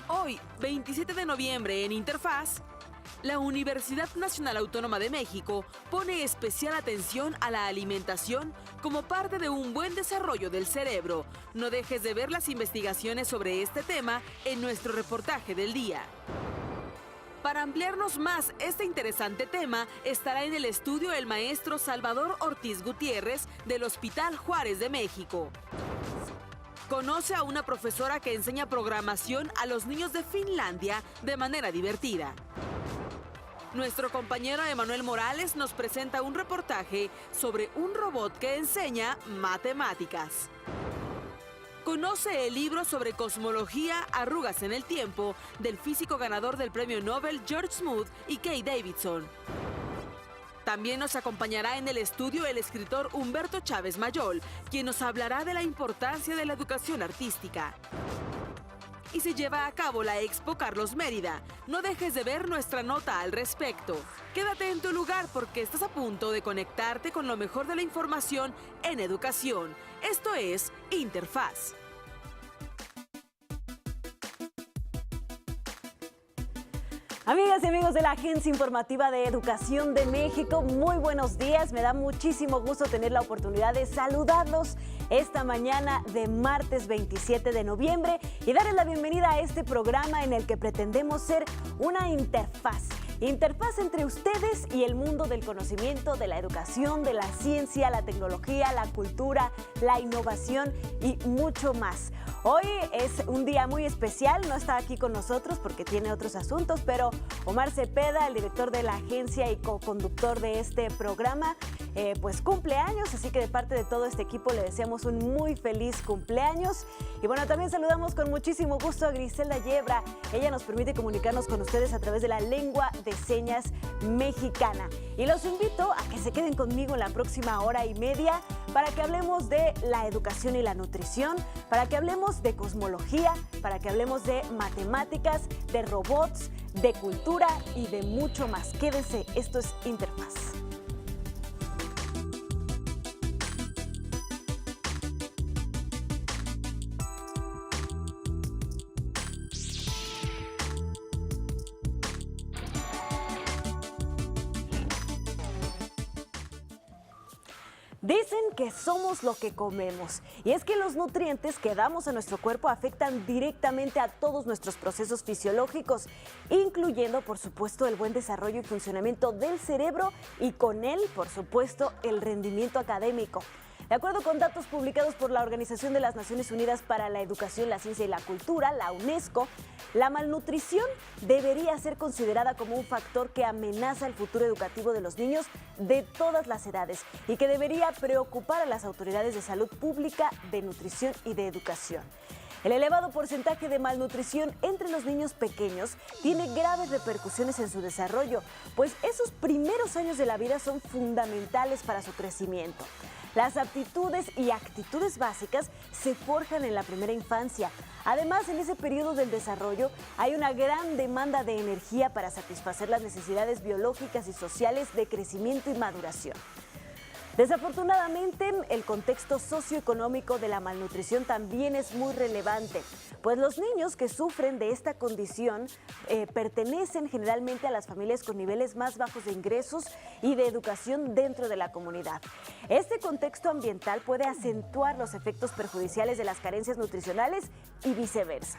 Hoy, 27 de noviembre, en Interfaz, la Universidad Nacional Autónoma de México pone especial atención a la alimentación como parte de un buen desarrollo del cerebro. No dejes de ver las investigaciones sobre este tema en nuestro reportaje del día. Para ampliarnos más este interesante tema, estará en el estudio el maestro Salvador Ortiz Gutiérrez del Hospital Juárez de México. Conoce a una profesora que enseña programación a los niños de Finlandia de manera divertida. Nuestro compañero Emanuel Morales nos presenta un reportaje sobre un robot que enseña matemáticas. Conoce el libro sobre cosmología Arrugas en el tiempo del físico ganador del premio Nobel George Smoot y Kay Davidson. También nos acompañará en el estudio el escritor Humberto Chávez Mayol, quien nos hablará de la importancia de la educación artística. Y se lleva a cabo la Expo Carlos Mérida. No dejes de ver nuestra nota al respecto. Quédate en tu lugar porque estás a punto de conectarte con lo mejor de la información en educación. Esto es Interfaz. Amigas y amigos de la Agencia Informativa de Educación de México, muy buenos días. Me da muchísimo gusto tener la oportunidad de saludarlos esta mañana de martes 27 de noviembre y darles la bienvenida a este programa en el que pretendemos ser una interfaz entre ustedes y el mundo del conocimiento, de la educación, de la ciencia, la tecnología, la cultura, la innovación y mucho más. Hoy es un día muy especial, no está aquí con nosotros porque tiene otros asuntos, pero Omar Cepeda, el director de la agencia y co-conductor de este programa, pues cumple años, así que de parte de todo este equipo le deseamos un muy feliz cumpleaños. Y bueno, también saludamos con muchísimo gusto a Griselda Yebra. Ella nos permite comunicarnos con ustedes a través de la lengua de señas mexicana. Y los invito a que se queden conmigo en la próxima hora y media para que hablemos de la educación y la nutrición, para que hablemos de cosmología, para que hablemos de matemáticas, de robots, de cultura y de mucho más. Quédense, esto es Interfaz. Dicen que somos lo que comemos, y es que los nutrientes que damos a nuestro cuerpo afectan directamente a todos nuestros procesos fisiológicos, incluyendo, por supuesto, el buen desarrollo y funcionamiento del cerebro y con él, por supuesto, el rendimiento académico. De acuerdo con datos publicados por la Organización de las Naciones Unidas para la Educación, la Ciencia y la Cultura, la UNESCO, la malnutrición debería ser considerada como un factor que amenaza el futuro educativo de los niños de todas las edades y que debería preocupar a las autoridades de salud pública, de nutrición y de educación. El elevado porcentaje de malnutrición entre los niños pequeños tiene graves repercusiones en su desarrollo, pues esos primeros años de la vida son fundamentales para su crecimiento. Las aptitudes y actitudes básicas se forjan en la primera infancia. Además, en ese periodo del desarrollo hay una gran demanda de energía para satisfacer las necesidades biológicas y sociales de crecimiento y maduración. Desafortunadamente, el contexto socioeconómico de la malnutrición también es muy relevante, pues los niños que sufren de esta condición pertenecen generalmente a las familias con niveles más bajos de ingresos y de educación dentro de la comunidad. Este contexto ambiental puede acentuar los efectos perjudiciales de las carencias nutricionales y viceversa.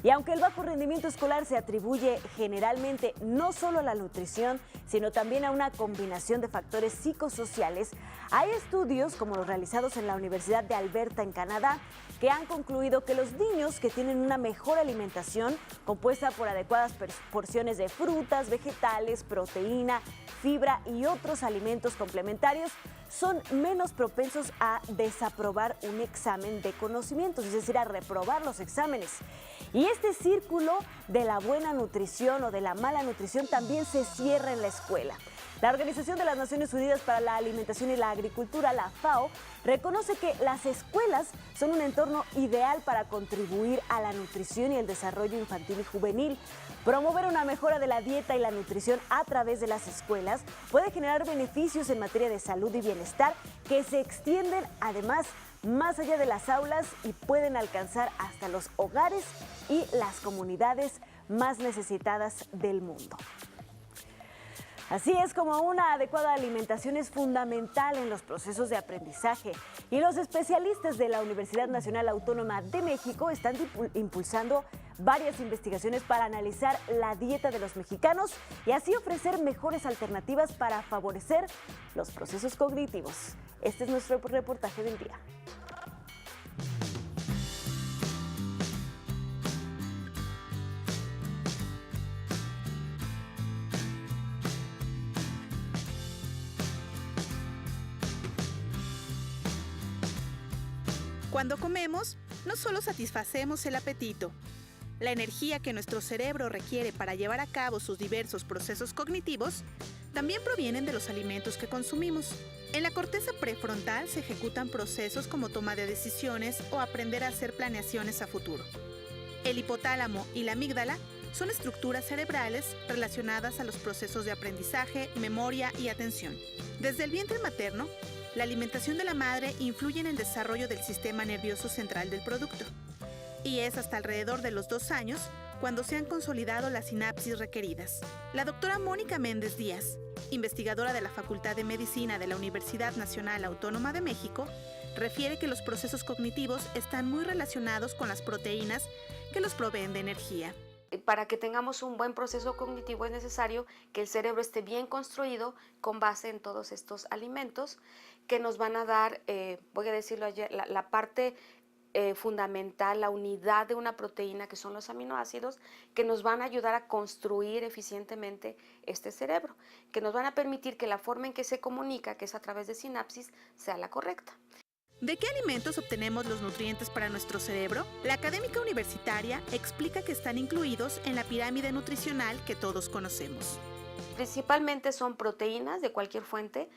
Y aunque el bajo rendimiento escolar se atribuye generalmente no solo a la nutrición, sino también a una combinación de factores psicosociales, hay estudios como los realizados en la Universidad de Alberta en Canadá que han concluido que los niños que tienen una mejor alimentación compuesta por adecuadas porciones de frutas, vegetales, proteína, fibra y otros alimentos complementarios son menos propensos a desaprobar un examen de conocimientos, es decir, a reprobar los exámenes. Y este círculo de la buena nutrición o de la mala nutrición también se cierra en la escuela. La Organización de las Naciones Unidas para la Alimentación y la Agricultura, la FAO, reconoce que las escuelas son un entorno ideal para contribuir a la nutrición y el desarrollo infantil y juvenil. Promover una mejora de la dieta y la nutrición a través de las escuelas puede generar beneficios en materia de salud y bienestar que se extienden además más allá de las aulas y pueden alcanzar hasta los hogares y las comunidades más necesitadas del mundo. Así es como una adecuada alimentación es fundamental en los procesos de aprendizaje y los especialistas de la Universidad Nacional Autónoma de México están impulsando varias investigaciones para analizar la dieta de los mexicanos y así ofrecer mejores alternativas para favorecer los procesos cognitivos. Este es nuestro reportaje del día. Cuando comemos, no solo satisfacemos el apetito. La energía que nuestro cerebro requiere para llevar a cabo sus diversos procesos cognitivos también provienen de los alimentos que consumimos. En la corteza prefrontal se ejecutan procesos como toma de decisiones o aprender a hacer planeaciones a futuro. El hipotálamo y la amígdala son estructuras cerebrales relacionadas a los procesos de aprendizaje, memoria y atención. Desde el vientre materno, la alimentación de la madre influye en el desarrollo del sistema nervioso central del producto. Y es hasta alrededor de los 2 años cuando se han consolidado las sinapsis requeridas. La doctora Mónica Méndez Díaz, investigadora de la Facultad de Medicina de la Universidad Nacional Autónoma de México, refiere que los procesos cognitivos están muy relacionados con las proteínas que los proveen de energía. Para que tengamos un buen proceso cognitivo es necesario que el cerebro esté bien construido con base en todos estos alimentos que nos van a dar, voy a decirlo ayer, la parte fundamental, la unidad de una proteína que son los aminoácidos, que nos van a ayudar a construir eficientemente este cerebro, que nos van a permitir que la forma en que se comunica, que es a través de sinapsis, sea la correcta. ¿De qué alimentos obtenemos los nutrientes para nuestro cerebro? La académica universitaria explica que están incluidos en la pirámide nutricional que todos conocemos. Principalmente son proteínas de cualquier fuente.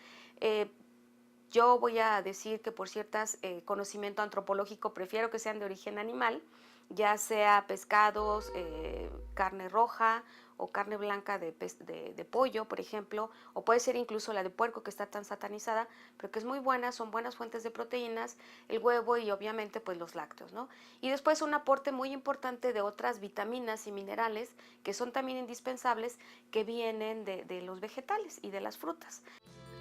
Yo voy a decir que por ciertas conocimiento antropológico prefiero que sean de origen animal, ya sea pescados, carne roja o carne blanca de pollo, por ejemplo, o puede ser incluso la de puerco que está tan satanizada, pero que es muy buena, son buenas fuentes de proteínas, el huevo y obviamente pues los lácteos, ¿no? Y después un aporte muy importante de otras vitaminas y minerales que son también indispensables que vienen de los vegetales y de las frutas.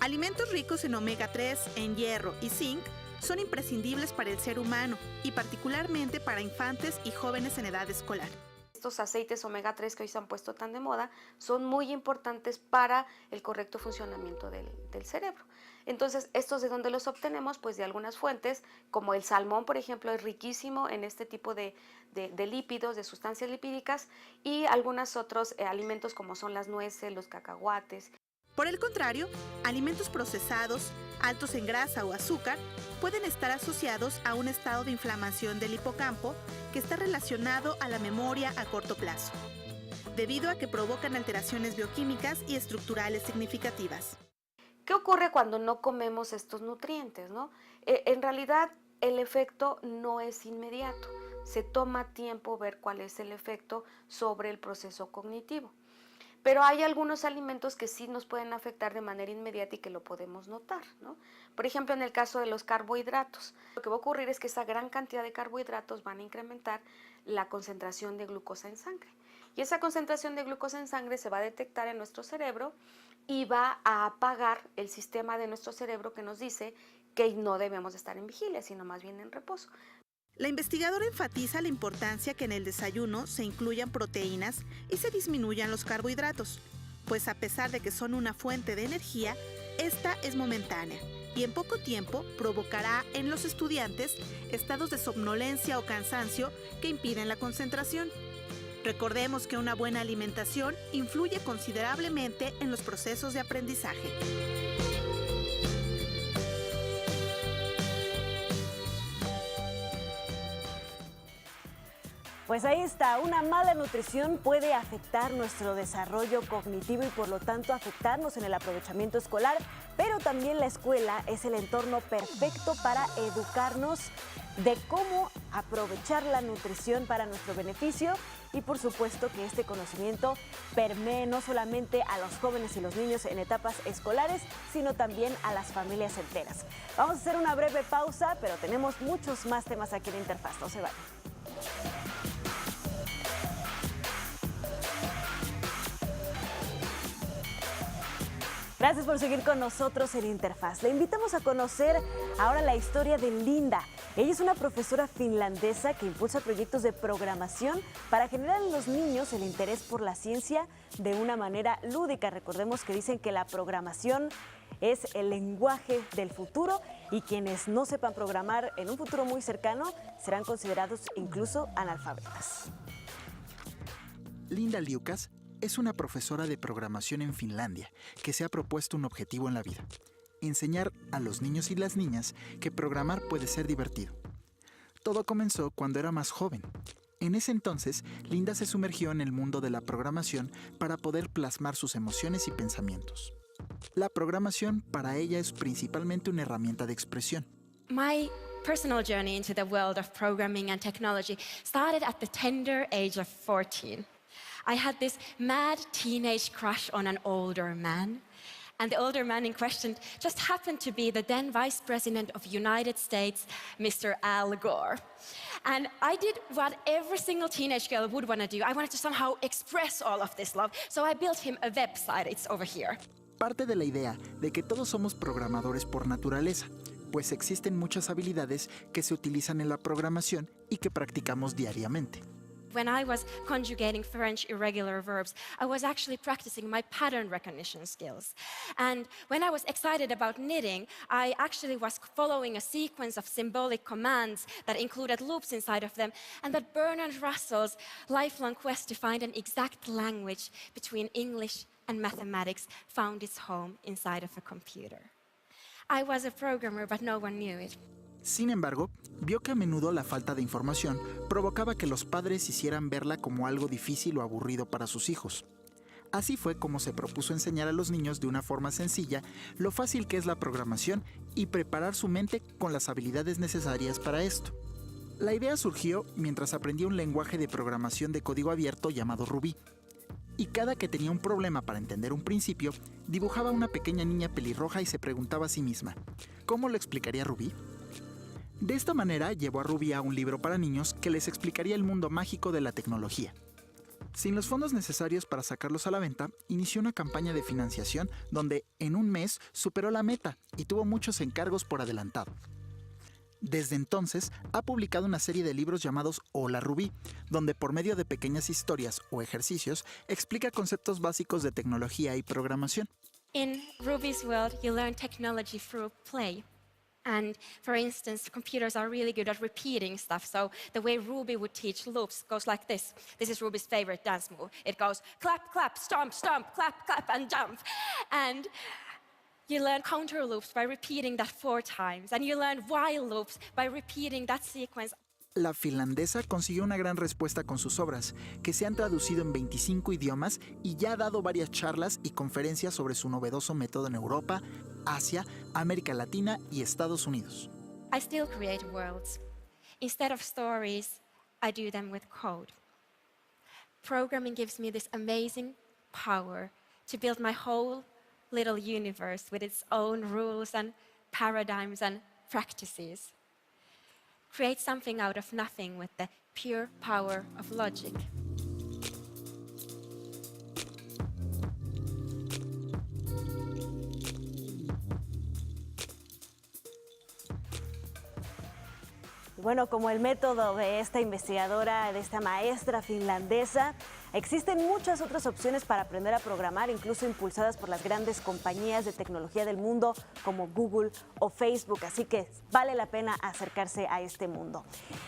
Alimentos ricos en omega 3, en hierro y zinc son imprescindibles para el ser humano y particularmente para infantes y jóvenes en edad escolar. Estos aceites omega 3 que hoy se han puesto tan de moda son muy importantes para el correcto funcionamiento del cerebro. Entonces, ¿estos de dónde los obtenemos? Pues de algunas fuentes, como el salmón, por ejemplo, es riquísimo en este tipo de lípidos, de sustancias lipídicas, y algunos otros alimentos como son las nueces, los cacahuates. Por el contrario, alimentos procesados, altos en grasa o azúcar, pueden estar asociados a un estado de inflamación del hipocampo que está relacionado a la memoria a corto plazo, debido a que provocan alteraciones bioquímicas y estructurales significativas. ¿Qué ocurre cuando no comemos estos nutrientes, no? En realidad, el efecto no es inmediato. Se toma tiempo ver cuál es el efecto sobre el proceso cognitivo. Pero hay algunos alimentos que sí nos pueden afectar de manera inmediata y que lo podemos notar, ¿no? Por ejemplo, en el caso de los carbohidratos, lo que va a ocurrir es que esa gran cantidad de carbohidratos van a incrementar la concentración de glucosa en sangre. Y esa concentración de glucosa en sangre se va a detectar en nuestro cerebro y va a apagar el sistema de nuestro cerebro que nos dice que no debemos estar en vigilia, sino más bien en reposo. La investigadora enfatiza la importancia que en el desayuno se incluyan proteínas y se disminuyan los carbohidratos, pues a pesar de que son una fuente de energía, esta es momentánea y en poco tiempo provocará en los estudiantes estados de somnolencia o cansancio que impiden la concentración. Recordemos que una buena alimentación influye considerablemente en los procesos de aprendizaje. Pues ahí está, una mala nutrición puede afectar nuestro desarrollo cognitivo y por lo tanto afectarnos en el aprovechamiento escolar, pero también la escuela es el entorno perfecto para educarnos de cómo aprovechar la nutrición para nuestro beneficio y por supuesto que este conocimiento permee no solamente a los jóvenes y los niños en etapas escolares, sino también a las familias enteras. Vamos a hacer una breve pausa, pero tenemos muchos más temas aquí en Interfaz, no se vayan. Gracias por seguir con nosotros en Interfaz. Le invitamos a conocer ahora la historia de Linda. Ella es una profesora finlandesa que impulsa proyectos de programación para generar en los niños el interés por la ciencia de una manera lúdica. Recordemos que dicen que la programación es el lenguaje del futuro y quienes no sepan programar en un futuro muy cercano serán considerados incluso analfabetas. Linda Liukas es una profesora de programación en Finlandia que se ha propuesto un objetivo en la vida: enseñar a los niños y las niñas que programar puede ser divertido. Todo comenzó cuando era más joven. En ese entonces, Linda se sumergió en el mundo de la programación para poder plasmar sus emociones y pensamientos. La programación para ella es principalmente una herramienta de expresión. My personal journey into the world of programming and technology started at the tender age of 14. I had this mad teenage crush on an older man. And the older man in question just happened to be the then Vice President of the United States, Mr. Al Gore. And I did what every single teenage girl would want to do. I wanted to somehow express all of this love. So I built him a website. It's over here. Parte de la idea de que todos somos programadores por naturaleza, pues existen muchas habilidades que se utilizan en la programación y que practicamos diariamente. When I was conjugating French irregular verbs, I was actually practicing my pattern recognition skills. And when I was excited about knitting, I actually was following a sequence of symbolic commands that included loops inside of them, and that Bernard Russell's lifelong quest to find an exact language between English and mathematics found its home inside of a computer. I was a programmer, but no one knew it. Sin embargo, vio que a menudo la falta de información provocaba que los padres hicieran verla como algo difícil o aburrido para sus hijos. Así fue como se propuso enseñar a los niños de una forma sencilla lo fácil que es la programación y preparar su mente con las habilidades necesarias para esto. La idea surgió mientras aprendía un lenguaje de programación de código abierto llamado Ruby. Y cada que tenía un problema para entender un principio, dibujaba una pequeña niña pelirroja y se preguntaba a sí misma, ¿cómo lo explicaría Ruby? De esta manera llevó a Ruby a un libro para niños que les explicaría el mundo mágico de la tecnología. Sin los fondos necesarios para sacarlos a la venta, inició una campaña de financiación donde en un mes superó la meta y tuvo muchos encargos por adelantado. Desde entonces ha publicado una serie de libros llamados Hola Ruby, donde por medio de pequeñas historias o ejercicios explica conceptos básicos de tecnología y programación. In Ruby's world, you learn technology through play. And for instance, computers are really good at repeating stuff. So the way Ruby would teach loops goes like this. This is Ruby's favorite dance move. It goes clap, clap, stomp, stomp, clap, clap, and jump. And you learn counter loops by repeating that 4 times. And you learn while loops by repeating that sequence. La finlandesa consiguió una gran respuesta con sus obras, que se han traducido en 25 idiomas y ya ha dado varias charlas y conferencias sobre su novedoso método en Europa, Asia, América Latina y Estados Unidos. I still create worlds. Instead of stories, I do them with code. Programming gives me this amazing power to build my whole little universe with its own rules and paradigms and practices. Create something out of nothing with the pure power of logic. Bueno, como el método de esta investigadora, de esta maestra finlandesa, existen muchas otras opciones para aprender a programar, incluso impulsadas por las grandes compañías de tecnología del mundo como Google o Facebook, así que vale la pena acercarse a este mundo.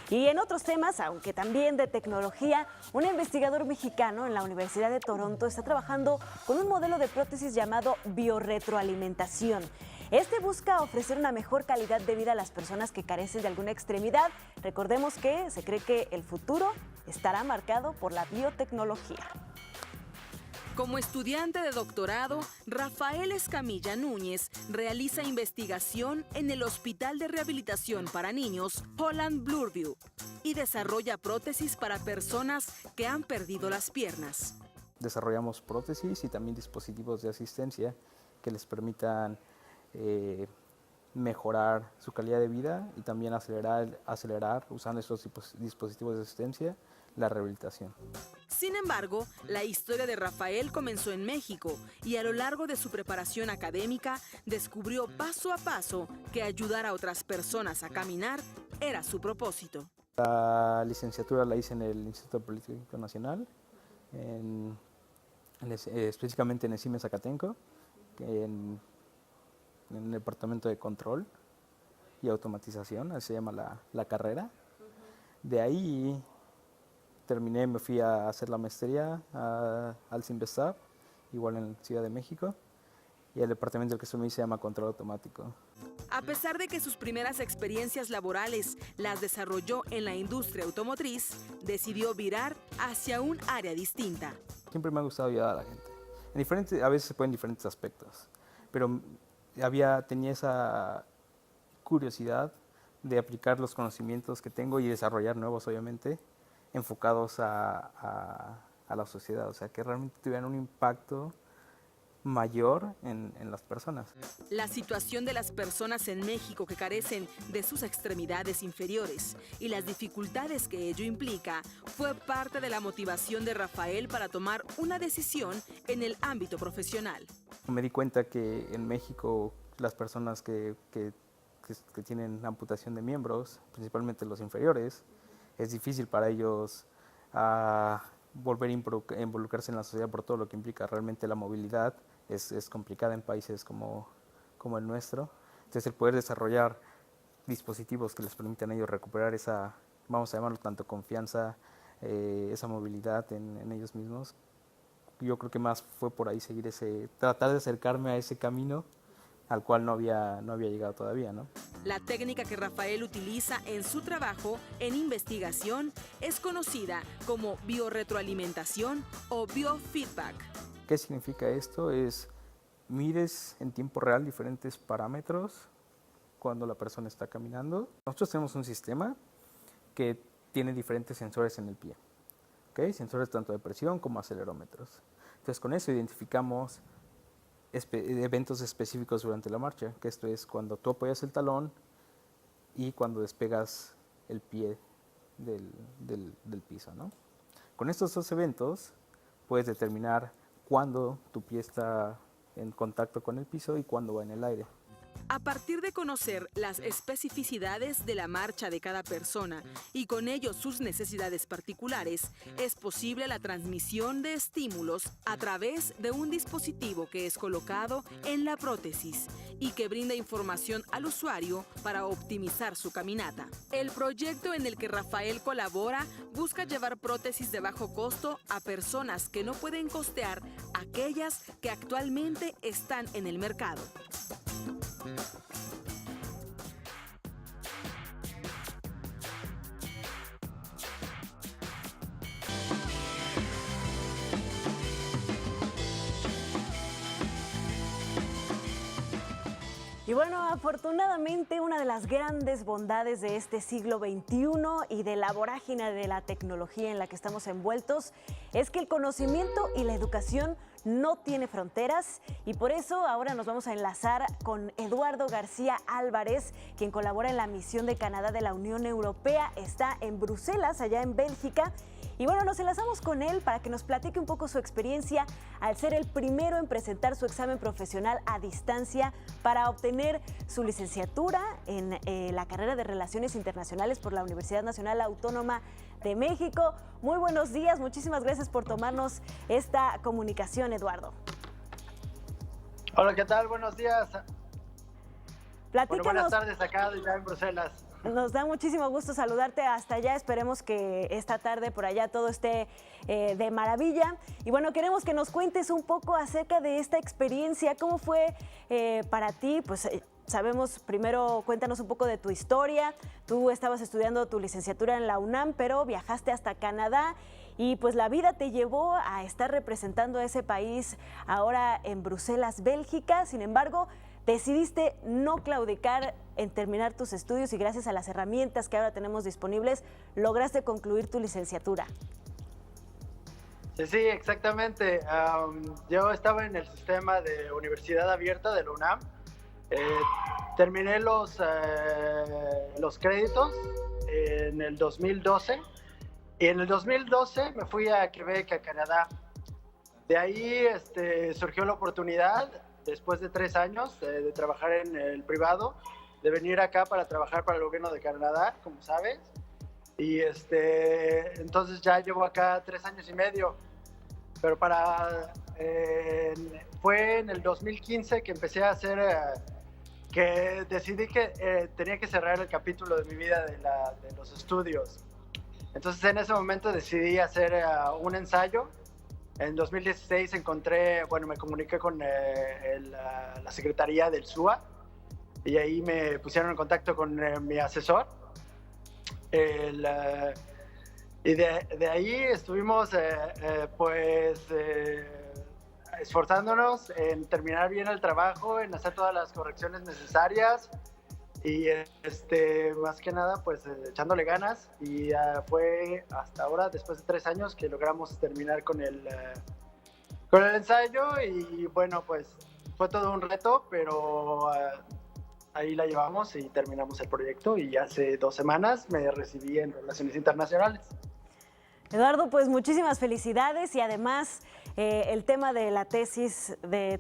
Y en otros temas, aunque también de tecnología, un investigador mexicano en la Universidad de Toronto está trabajando con un modelo de prótesis llamado biorretroalimentación. Este busca ofrecer una mejor calidad de vida a las personas que carecen de alguna extremidad. Recordemos que se cree que el futuro estará marcado por la biotecnología. Como estudiante de doctorado, Rafael Escamilla Núñez realiza investigación en el Hospital de Rehabilitación para Niños Holland Bloorview y desarrolla prótesis para personas que han perdido las piernas. Desarrollamos prótesis y también dispositivos de asistencia que les permitan mejorar su calidad de vida y también acelerar usando estos dispositivos de asistencia la rehabilitación. Sin embargo, la historia de Rafael comenzó en México y a lo largo de su preparación académica descubrió paso a paso que ayudar a otras personas a caminar era su propósito. La licenciatura la hice en el Instituto Politécnico Nacional, específicamente en el CIME Zacatenco, en el departamento de control y automatización, así se llama la carrera. De ahí terminé, me fui a hacer la maestría al CIMBESTAB, igual en Ciudad de México, y el departamento del que estoy se llama Control Automático. A pesar de que sus primeras experiencias laborales las desarrolló en la industria automotriz, decidió virar hacia un área distinta. Siempre me ha gustado ayudar a la gente. A veces se puede en diferentes aspectos, pero tenía esa curiosidad de aplicar los conocimientos que tengo y desarrollar nuevos, obviamente, enfocados a la sociedad, o sea, que realmente tuvieran un impacto mayor en las personas. La situación de las personas en México que carecen de sus extremidades inferiores y las dificultades que ello implica fue parte de la motivación de Rafael para tomar una decisión en el ámbito profesional. Me di cuenta que en México las personas que tienen amputación de miembros, principalmente los inferiores, es difícil para ellos volver a involucrarse en la sociedad por todo lo que implica. Realmente la movilidad es complicada en países como el nuestro. Entonces el poder desarrollar dispositivos que les permitan a ellos recuperar esa, vamos a llamarlo tanto confianza, esa movilidad en ellos mismos, yo creo que más fue por ahí tratar de acercarme a ese camino al cual no había llegado todavía, ¿no? La técnica que Rafael utiliza en su trabajo en investigación es conocida como biorretroalimentación o biofeedback. ¿Qué significa esto? Mides en tiempo real diferentes parámetros cuando la persona está caminando. Nosotros tenemos un sistema que tiene diferentes sensores en el pie, ¿okay? Sensores tanto de presión como acelerómetros. Entonces con eso identificamos eventos específicos durante la marcha, que esto es cuando tú apoyas el talón y cuando despegas el pie del piso, ¿no? Con estos dos eventos puedes determinar cuándo tu pie está en contacto con el piso y cuándo va en el aire. A partir de conocer las especificidades de la marcha de cada persona y con ello sus necesidades particulares, es posible la transmisión de estímulos a través de un dispositivo que es colocado en la prótesis y que brinda información al usuario para optimizar su caminata. El proyecto en el que Rafael colabora busca llevar prótesis de bajo costo a personas que no pueden costear aquellas que actualmente están en el mercado. Y bueno, afortunadamente una de las grandes bondades de este siglo XXI y de la vorágine de la tecnología en la que estamos envueltos es que el conocimiento y la educación no tiene fronteras y por eso ahora nos vamos a enlazar con Eduardo García Álvarez, quien colabora en la misión de Canadá de la Unión Europea, está en Bruselas, allá en Bélgica. Y bueno, nos enlazamos con él para que nos platique un poco su experiencia al ser el primero en presentar su examen profesional a distancia para obtener su licenciatura en la carrera de Relaciones Internacionales por la Universidad Nacional Autónoma de México. Muy buenos días, muchísimas gracias por tomarnos esta comunicación, Eduardo. Hola, ¿qué tal? Buenos días. Platícanos. Bueno, buenas tardes acá ya en Bruselas. Nos da muchísimo gusto saludarte hasta allá. Esperemos que esta tarde por allá todo esté de maravilla. Y bueno, queremos que nos cuentes un poco acerca de esta experiencia. ¿Cómo fue para ti? Pues sabemos, primero cuéntanos un poco de tu historia. Tú estabas estudiando tu licenciatura en la UNAM, pero viajaste hasta Canadá. y pues la vida te llevó a estar representando a ese país ahora en Bruselas, Bélgica. Sin embargo, decidiste no claudicar en terminar tus estudios y gracias a las herramientas que ahora tenemos disponibles, lograste concluir tu licenciatura. Sí, exactamente. Yo estaba en el sistema de Universidad Abierta de la UNAM. Terminé los créditos en el 2012 y en el 2012 me fui a Quebec, a Canadá. De ahí surgió la oportunidad, después de 3 años de trabajar en el privado, de venir acá para trabajar para el gobierno de Canadá, como sabes. Y entonces ya llevo acá 3 años y medio. Pero fue en el 2015 que empecé a hacer, que decidí que tenía que cerrar el capítulo de mi vida de los estudios. Entonces en ese momento decidí hacer un ensayo. En 2016 me comuniqué con la Secretaría del SUA y ahí me pusieron en contacto con mi asesor. Y de ahí estuvimos esforzándonos en terminar bien el trabajo, en hacer todas las correcciones necesarias y más que nada pues echándole ganas y fue hasta ahora, después de 3 años, que logramos terminar con el ensayo y bueno, pues fue todo un reto, pero ahí la llevamos y terminamos el proyecto y hace 2 semanas me recibí en Relaciones Internacionales. Eduardo, pues muchísimas felicidades y además el tema de la tesis de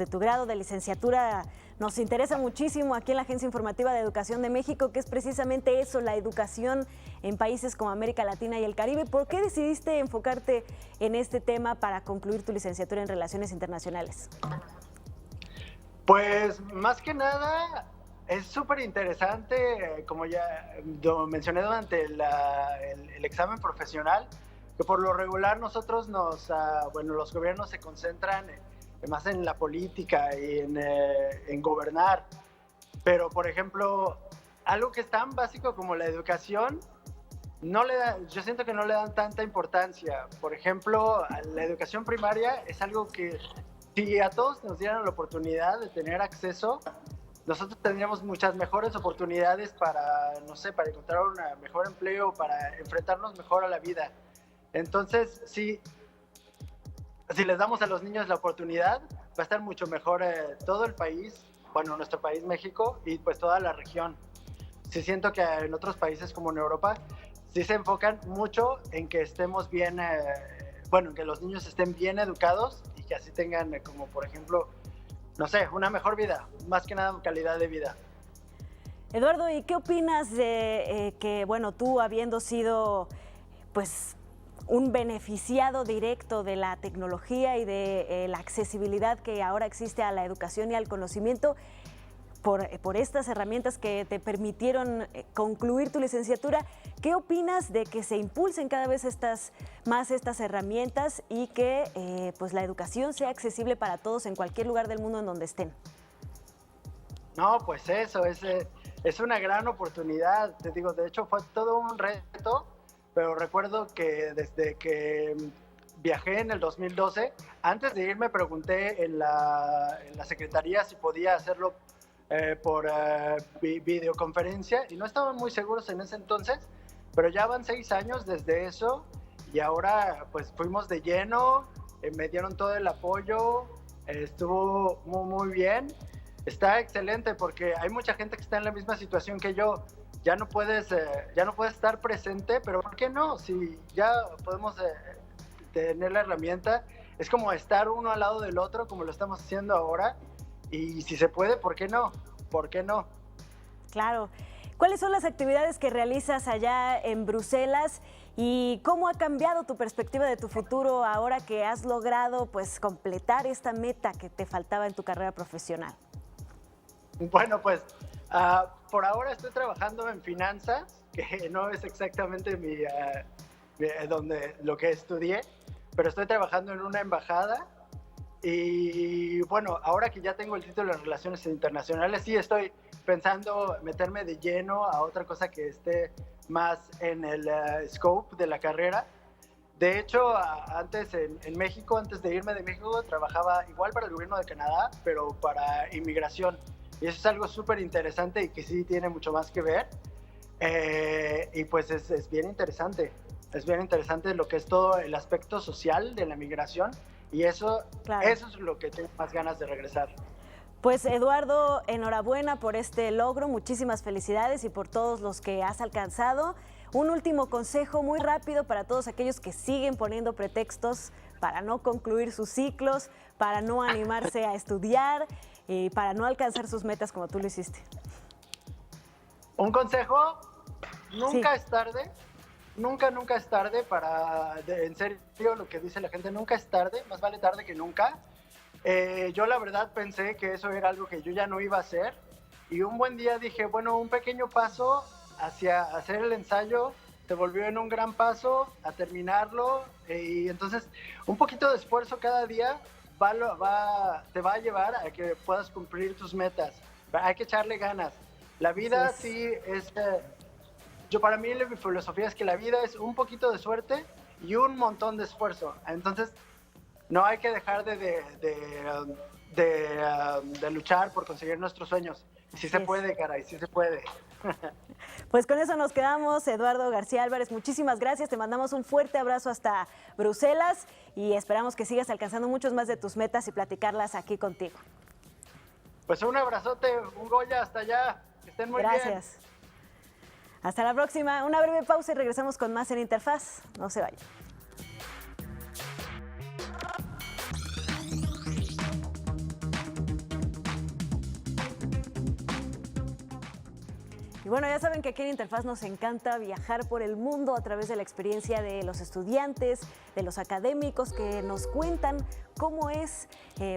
tu grado de licenciatura nos interesa muchísimo aquí en la Agencia Informativa de Educación de México, que es precisamente eso, la educación en países como América Latina y el Caribe. ¿Por qué decidiste enfocarte en este tema para concluir tu licenciatura en Relaciones Internacionales? Pues más que nada es súper interesante, como ya mencioné durante el examen profesional, que por lo regular nosotros los gobiernos se concentran más en la política y en gobernar. Pero, por ejemplo, algo que es tan básico como la educación, yo siento que no le dan tanta importancia. Por ejemplo, la educación primaria es algo que si a todos nos dieran la oportunidad de tener acceso, nosotros tendríamos muchas mejores oportunidades para encontrar un mejor empleo, para enfrentarnos mejor a la vida. Entonces, si les damos a los niños la oportunidad, va a estar mucho mejor todo el país, bueno, nuestro país, México, y pues toda la región. Sí siento que en otros países como en Europa, sí se enfocan mucho en que estemos bien, en que los niños estén bien educados y que así tengan, como por ejemplo, una mejor vida, más que nada calidad de vida. Eduardo, ¿y qué opinas de que, tú habiendo sido, pues, un beneficiado directo de la tecnología y de la accesibilidad que ahora existe a la educación y al conocimiento, por estas herramientas que te permitieron concluir tu licenciatura, ¿qué opinas de que se impulsen cada vez estas herramientas y que pues la educación sea accesible para todos en cualquier lugar del mundo en donde estén? No, pues eso, es una gran oportunidad. Te digo, de hecho fue todo un reto, pero recuerdo que desde que viajé en el 2012, antes de irme pregunté en la secretaría si podía hacerlo por videoconferencia y no estaban muy seguros en ese entonces, pero ya van 6 años desde eso y ahora pues fuimos de lleno, me dieron todo el apoyo, estuvo muy, muy bien. Está excelente porque hay mucha gente que está en la misma situación que yo. Ya no puedes estar presente, pero ¿por qué no? Si ya podemos tener la herramienta, es como estar uno al lado del otro, como lo estamos haciendo ahora. Y si se puede, ¿por qué no? ¿Por qué no? Claro. ¿Cuáles son las actividades que realizas allá en Bruselas y cómo ha cambiado tu perspectiva de tu futuro ahora que has logrado pues completar esta meta que te faltaba en tu carrera profesional? Bueno, pues por ahora estoy trabajando en finanzas, que no es exactamente lo que estudié, pero estoy trabajando en una embajada. Y bueno, ahora que ya tengo el título en Relaciones Internacionales, sí estoy pensando meterme de lleno a otra cosa que esté más en el scope de la carrera. De hecho, antes en México, antes de irme de México, trabajaba igual para el gobierno de Canadá, pero para inmigración. Y eso es algo súper interesante y que sí tiene mucho más que ver. Y pues es bien interesante. Es bien interesante lo que es todo el aspecto social de la migración. Y eso, Claro. eso es lo que tengo más ganas de regresar. Pues Eduardo, enhorabuena por este logro, muchísimas felicidades y por todos los que has alcanzado. Un último consejo muy rápido para todos aquellos que siguen poniendo pretextos para no concluir sus ciclos, para no animarse a estudiar y para no alcanzar sus metas como tú lo hiciste. Un consejo, nunca Sí. es tarde. Nunca es tarde en serio lo que dice la gente, nunca es tarde, más vale tarde que nunca. Yo la verdad pensé que eso era algo que yo ya no iba a hacer y un buen día dije, bueno, un pequeño paso hacia hacer el ensayo se volvió en un gran paso a terminarlo y entonces un poquito de esfuerzo cada día te va a llevar a que puedas cumplir tus metas. Hay que echarle ganas. La vida sí es... para mí mi filosofía es que la vida es un poquito de suerte y un montón de esfuerzo. Entonces, no hay que dejar de luchar por conseguir nuestros sueños. Y sí se puede, caray, sí se puede. Pues con eso nos quedamos, Eduardo García Álvarez, muchísimas gracias, te mandamos un fuerte abrazo hasta Bruselas y esperamos que sigas alcanzando muchos más de tus metas y platicarlas aquí contigo. Pues un abrazote, un Goya hasta allá, que estén muy bien. Gracias. Hasta la próxima, una breve pausa y regresamos con más en Interfaz, no se vayan. Y bueno, ya saben que aquí en Interfaz nos encanta viajar por el mundo a través de la experiencia de los estudiantes, de los académicos que nos cuentan cómo es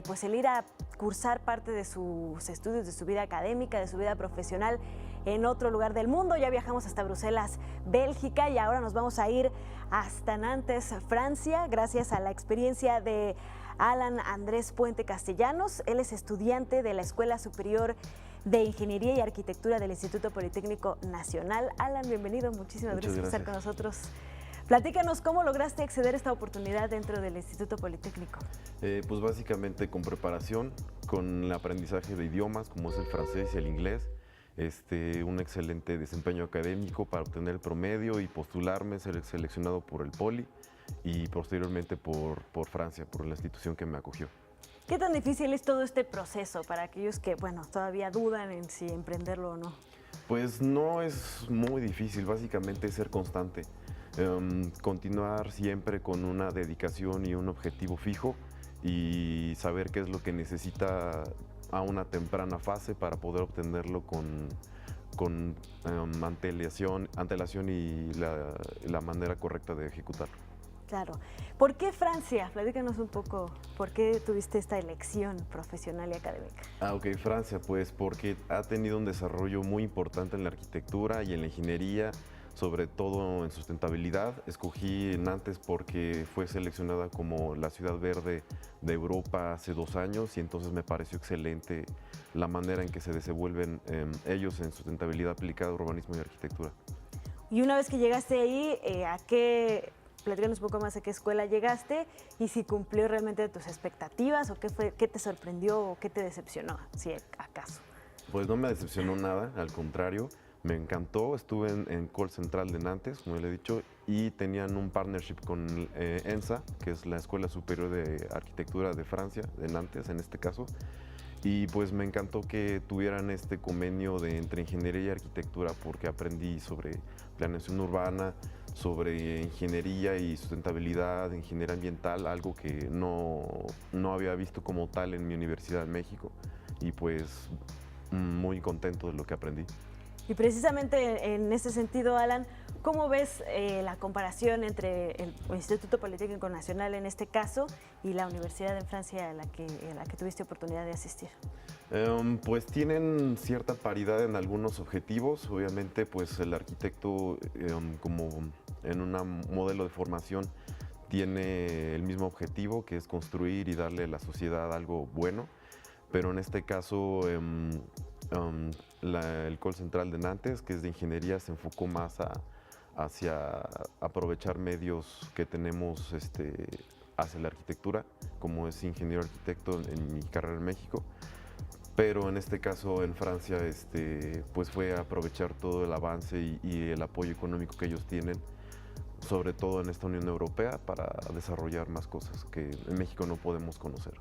pues el ir a cursar parte de sus estudios, de su vida académica, de su vida profesional en otro lugar del mundo. Ya viajamos hasta Bruselas, Bélgica, y ahora nos vamos a ir hasta Nantes, Francia, gracias a la experiencia de Alan Andrés Puente Castellanos. Él es estudiante de la Escuela Superior de Ingeniería y Arquitectura del Instituto Politécnico Nacional. Alan, bienvenido, muchísimas gracias por estar con nosotros. Platícanos, ¿cómo lograste acceder a esta oportunidad dentro del Instituto Politécnico? Pues básicamente con preparación, con el aprendizaje de idiomas como es el francés y el inglés, un excelente desempeño académico para obtener el promedio y postularme, ser seleccionado por el Poli y posteriormente por Francia, por la institución que me acogió. ¿Qué tan difícil es todo este proceso para aquellos que, bueno, todavía dudan en si emprenderlo o no? Pues no es muy difícil, básicamente es ser constante, continuar siempre con una dedicación y un objetivo fijo y saber qué es lo que necesita a una temprana fase para poder obtenerlo con antelación y la manera correcta de ejecutarlo. Claro. ¿Por qué Francia? Platícanos un poco, ¿por qué tuviste esta elección profesional y académica? Ok, Francia, pues porque ha tenido un desarrollo muy importante en la arquitectura y en la ingeniería, sobre todo en sustentabilidad. Escogí Nantes porque fue seleccionada como la ciudad verde de Europa hace 2 años y entonces me pareció excelente la manera en que se desenvuelven ellos en sustentabilidad aplicada a urbanismo y arquitectura. Y una vez que llegaste ahí, platícanos un poco más a qué escuela llegaste y si cumplió realmente tus expectativas o qué te sorprendió o qué te decepcionó, si acaso. Pues no me decepcionó nada, al contrario, me encantó. Estuve en Call Central de Nantes, como le he dicho, y tenían un partnership con ENSA, que es la Escuela Superior de Arquitectura de Francia, de Nantes en este caso. Y pues me encantó que tuvieran este convenio entre ingeniería y arquitectura porque aprendí sobre planeación urbana, sobre ingeniería y sustentabilidad, ingeniería ambiental, algo que no había visto como tal en mi universidad en México y pues muy contento de lo que aprendí. Y precisamente en ese sentido, Alan, ¿cómo ves la comparación entre el Instituto Politécnico Nacional en este caso y la universidad en Francia a la que tuviste oportunidad de asistir? Pues tienen cierta paridad en algunos objetivos. Obviamente, pues el arquitecto, como en un modelo de formación, tiene el mismo objetivo, que es construir y darle a la sociedad algo bueno. Pero en este caso, el Call Central de Nantes, que es de ingeniería, se enfocó más hacia aprovechar medios que tenemos hacia la arquitectura, como es ingeniero arquitecto en mi carrera en México. Pero en este caso en Francia, pues fue aprovechar todo el avance y el apoyo económico que ellos tienen, sobre todo en esta Unión Europea, para desarrollar más cosas que en México no podemos conocer.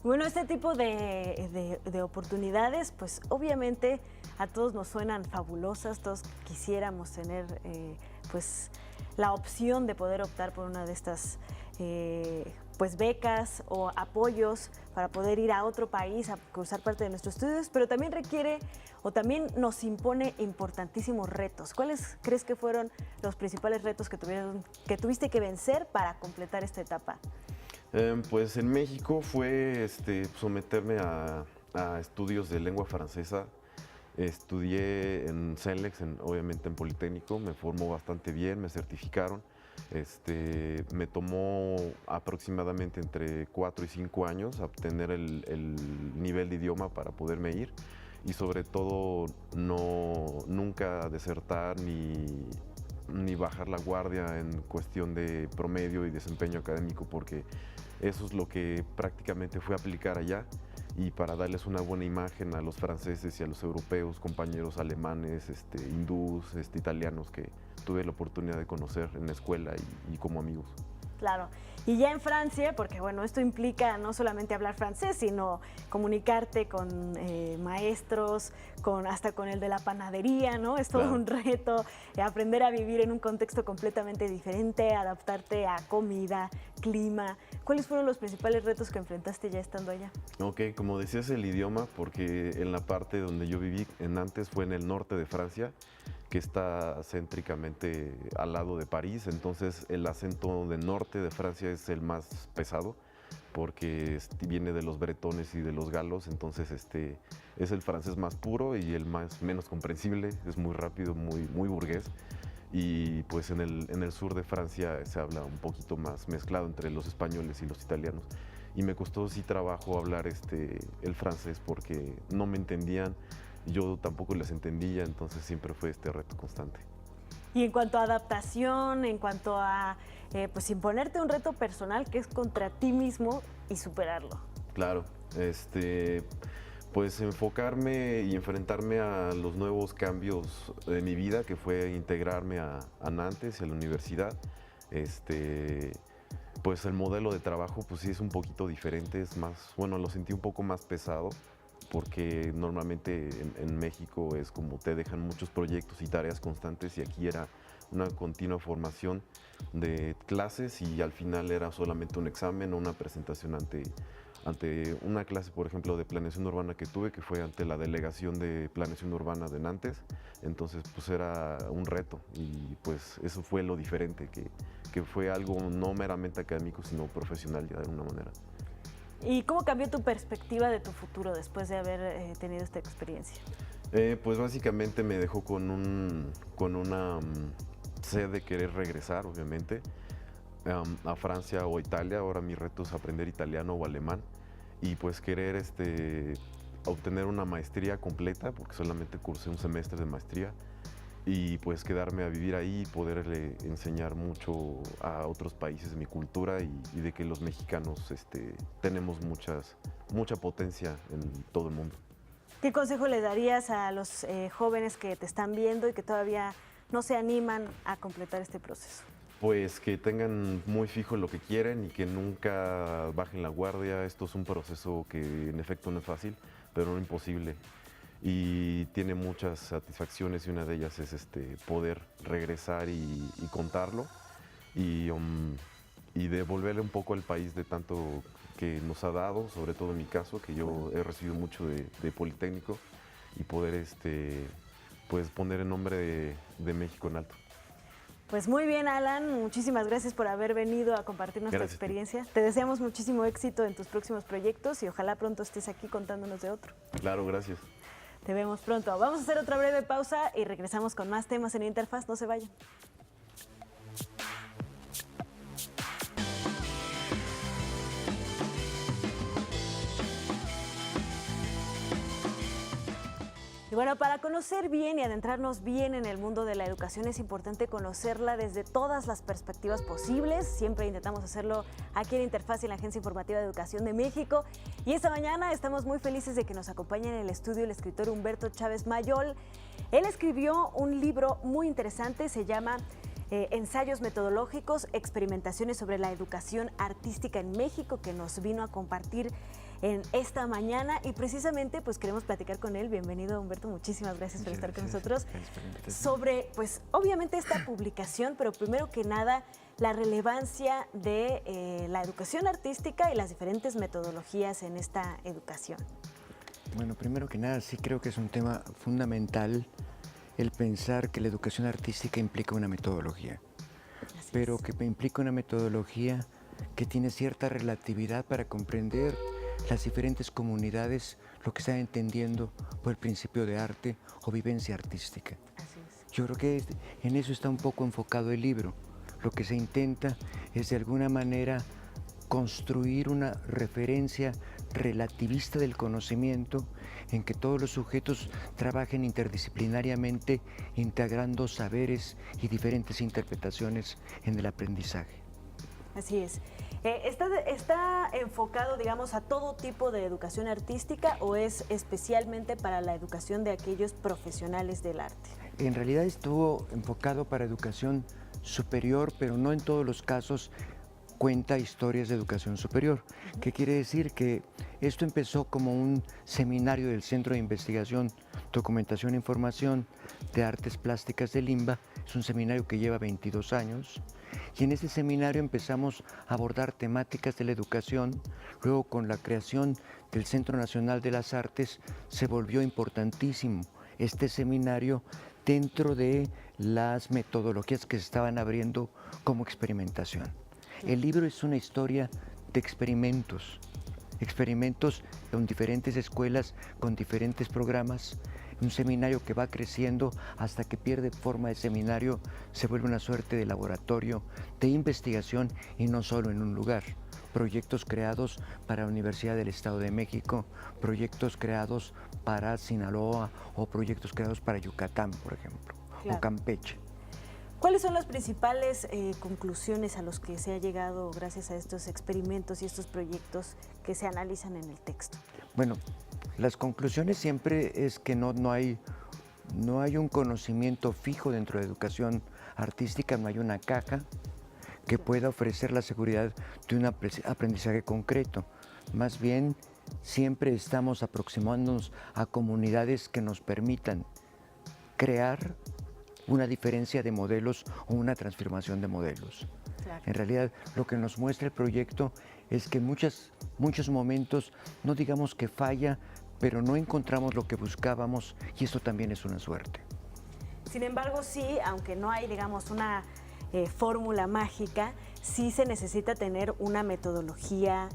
Bueno, este tipo de oportunidades, pues obviamente a todos nos suenan fabulosas, todos quisiéramos tener pues la opción de poder optar por una de estas pues becas o apoyos para poder ir a otro país a cursar parte de nuestros estudios, pero también requiere o también nos impone importantísimos retos. ¿Cuáles crees que fueron los principales retos que tuviste que vencer para completar esta etapa? Pues en México fue someterme a estudios de lengua francesa. Estudié en CENLEX, obviamente en Politécnico, me formó bastante bien, me certificaron. Me tomó aproximadamente entre 4 y 5 años obtener el nivel de idioma para poderme ir, y sobre todo nunca desertar ni bajar la guardia en cuestión de promedio y desempeño académico, porque eso es lo que prácticamente fue a aplicar allá, y para darles una buena imagen a los franceses y a los europeos, compañeros alemanes, hindús, italianos que tuve la oportunidad de conocer en la escuela y como amigos. Claro, y ya en Francia, porque bueno, esto implica no solamente hablar francés, sino comunicarte con maestros, hasta con el de la panadería, ¿no? Es todo Claro. un reto, aprender a vivir en un contexto completamente diferente, adaptarte a comida, clima. ¿Cuáles fueron los principales retos que enfrentaste ya estando allá? Ok, como decías, el idioma, porque en la parte donde yo viví en Nantes fue en el norte de Francia, que está céntricamente al lado de París, entonces el acento del norte de Francia es el más pesado, porque viene de los bretones y de los galos, entonces es el francés más puro y el menos comprensible, es muy rápido, muy burgués. Y pues en el sur de Francia se habla un poquito más mezclado entre los españoles y los italianos. Y me costó sí trabajo hablar el francés porque no me entendían, yo tampoco les entendía, entonces siempre fue este reto constante. Y en cuanto a adaptación, en cuanto a pues imponerte un reto personal que es contra ti mismo y superarlo. Claro, pues enfocarme y enfrentarme a los nuevos cambios de mi vida, que fue integrarme a Nantes y a la universidad. Pues el modelo de trabajo pues sí es un poquito diferente, es más, bueno, lo sentí un poco más pesado, porque normalmente en México es como te dejan muchos proyectos y tareas constantes, y aquí era una continua formación de clases y al final era solamente un examen o una presentación ante una clase, por ejemplo, de planeación urbana que tuve, que fue ante la Delegación de Planeación Urbana de Nantes. Entonces pues era un reto, y pues eso fue lo diferente, que fue algo no meramente académico sino profesional ya de alguna manera. ¿Y cómo cambió tu perspectiva de tu futuro después de haber tenido esta experiencia? Pues básicamente me dejó con una sed de querer regresar, obviamente, a Francia o Italia. Ahora mi reto es aprender italiano o alemán, y pues querer obtener una maestría completa, porque solamente cursé un semestre de maestría, y pues quedarme a vivir ahí y poderle enseñar mucho a otros países de mi cultura y de que los mexicanos tenemos mucha potencia en todo el mundo. ¿Qué consejo le darías a los jóvenes que te están viendo y que todavía no se animan a completar este proceso? Pues que tengan muy fijo lo que quieren y que nunca bajen la guardia. Esto es un proceso que en efecto no es fácil, pero no imposible. Y tiene muchas satisfacciones, y una de ellas es poder regresar y contarlo y devolverle un poco al país de tanto que nos ha dado, sobre todo en mi caso, que yo he recibido mucho de Politécnico, y poder pues poner el nombre de México en alto. Pues muy bien, Alan, muchísimas gracias por haber venido a compartirnos tu experiencia. Te deseamos muchísimo éxito en tus próximos proyectos y ojalá pronto estés aquí contándonos de otro. Claro, gracias. Te vemos pronto. Vamos a hacer otra breve pausa y regresamos con más temas en Interfaz. No se vayan. Y Bueno, para conocer bien y adentrarnos bien en el mundo de la educación es importante conocerla desde todas las perspectivas posibles. Siempre intentamos hacerlo aquí en Interfaz y en la Agencia Informativa de Educación de México. Y esta mañana estamos muy felices de que nos acompañe en el estudio el escritor Humberto Chávez Mayol. Él escribió un libro muy interesante, se llama Ensayos metodológicos, experimentaciones sobre la educación artística en México, que nos vino a compartir en esta mañana y precisamente pues queremos platicar con él. Bienvenido, Humberto, muchísimas gracias por estar con nosotros. Sobre pues obviamente esta publicación, pero primero que nada la relevancia de la educación artística y las diferentes metodologías en esta educación. Bueno, primero que nada sí creo que es un tema fundamental el pensar que la educación artística implica una metodología, pero que implica una metodología que tiene cierta relatividad para comprender las diferentes comunidades, lo que están entendiendo por el principio de arte o vivencia artística. Así es. Yo creo que en eso está un poco enfocado el libro. Lo que se intenta es de alguna manera construir una referencia relativista del conocimiento en que todos los sujetos trabajen interdisciplinariamente, integrando saberes y diferentes interpretaciones en el aprendizaje. Así es. ¿Está enfocado, digamos, a todo tipo de educación artística o es especialmente para la educación de aquellos profesionales del arte? En realidad estuvo enfocado para educación superior, pero no en todos los casos cuenta historias de educación superior. ¿Qué quiere decir? Que esto empezó como un seminario del Centro de Investigación, Documentación e Información de Artes Plásticas de Limba. Es un seminario que lleva 22 años. Y en ese seminario empezamos a abordar temáticas de la educación. Luego, con la creación del Centro Nacional de las Artes, se volvió importantísimo este seminario dentro de las metodologías que se estaban abriendo como experimentación. El libro es una historia de experimentos en diferentes escuelas con diferentes programas, un seminario que va creciendo hasta que pierde forma de seminario, se vuelve una suerte de laboratorio de investigación y no solo en un lugar. Proyectos creados para la Universidad del Estado de México, proyectos creados para Sinaloa o proyectos creados para Yucatán, por ejemplo, o Campeche. ¿Cuáles son las principales conclusiones a los que se ha llegado gracias a estos experimentos y estos proyectos que se analizan en el texto? Bueno, las conclusiones siempre es que no hay un conocimiento fijo dentro de la educación artística, no hay una caja que pueda ofrecer la seguridad de un aprendizaje concreto. Más bien, siempre estamos aproximándonos a comunidades que nos permitan crear una diferencia de modelos o una transformación de modelos. Claro. En realidad, lo que nos muestra el proyecto es que en muchos momentos, no digamos que falla, pero no encontramos lo que buscábamos y esto también es una suerte. Sin embargo, sí, aunque no hay, digamos, una fórmula mágica, sí se necesita tener una metodología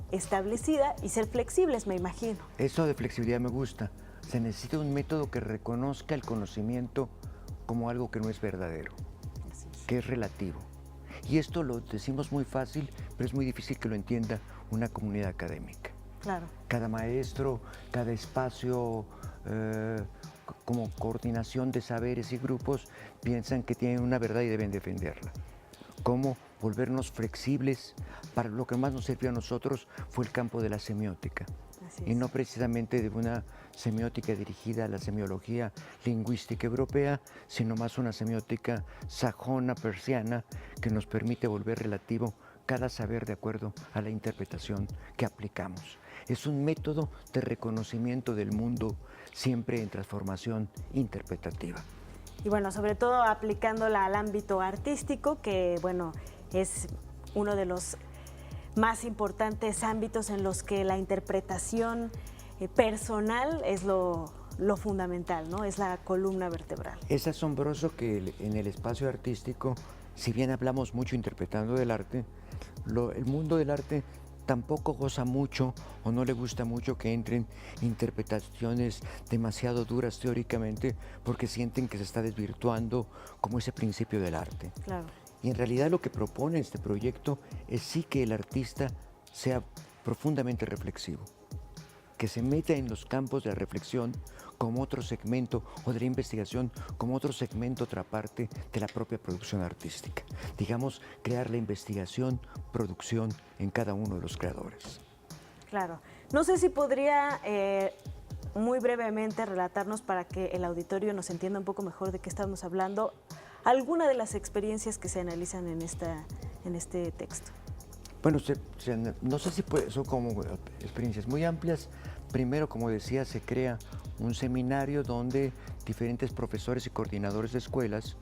establecida y ser flexibles, me imagino. Eso de flexibilidad me gusta. Se necesita un método que reconozca el conocimiento como algo que no es verdadero, que es relativo. Y esto lo decimos muy fácil, pero es muy difícil que lo entienda una comunidad académica. Claro. Cada maestro, cada espacio, como coordinación de saberes y grupos, piensan que tienen una verdad y deben defenderla. Cómo volvernos flexibles. Para lo que más nos sirvió a nosotros fue el campo de la semiótica. Y no precisamente de una semiótica dirigida a la semiología lingüística europea, sino más una semiótica sajona, persiana, que nos permite volver relativo cada saber de acuerdo a la interpretación que aplicamos. Es un método de reconocimiento del mundo siempre en transformación interpretativa. Y bueno, sobre todo aplicándola al ámbito artístico, que bueno, es uno de los más importantes ámbitos en los que la interpretación personal es lo fundamental, ¿no? Es la columna vertebral. Es asombroso que en el espacio artístico, si bien hablamos mucho interpretando del arte, el mundo del arte tampoco goza mucho o no le gusta mucho que entren interpretaciones demasiado duras teóricamente porque sienten que se está desvirtuando como ese principio del arte. Claro. Y en realidad lo que propone este proyecto es sí que el artista sea profundamente reflexivo, que se meta en los campos de la reflexión como otro segmento, o de la investigación como otro segmento, otra parte de la propia producción artística. Digamos, crear la investigación, producción en cada uno de los creadores. Claro. No sé si podría muy brevemente relatarnos, para que el auditorio nos entienda un poco mejor de qué estamos hablando, alguna de las experiencias que se analizan en este texto. Bueno, no sé si son como experiencias muy amplias. Primero, como decía, se crea un seminario donde diferentes profesores y coordinadores de escuelas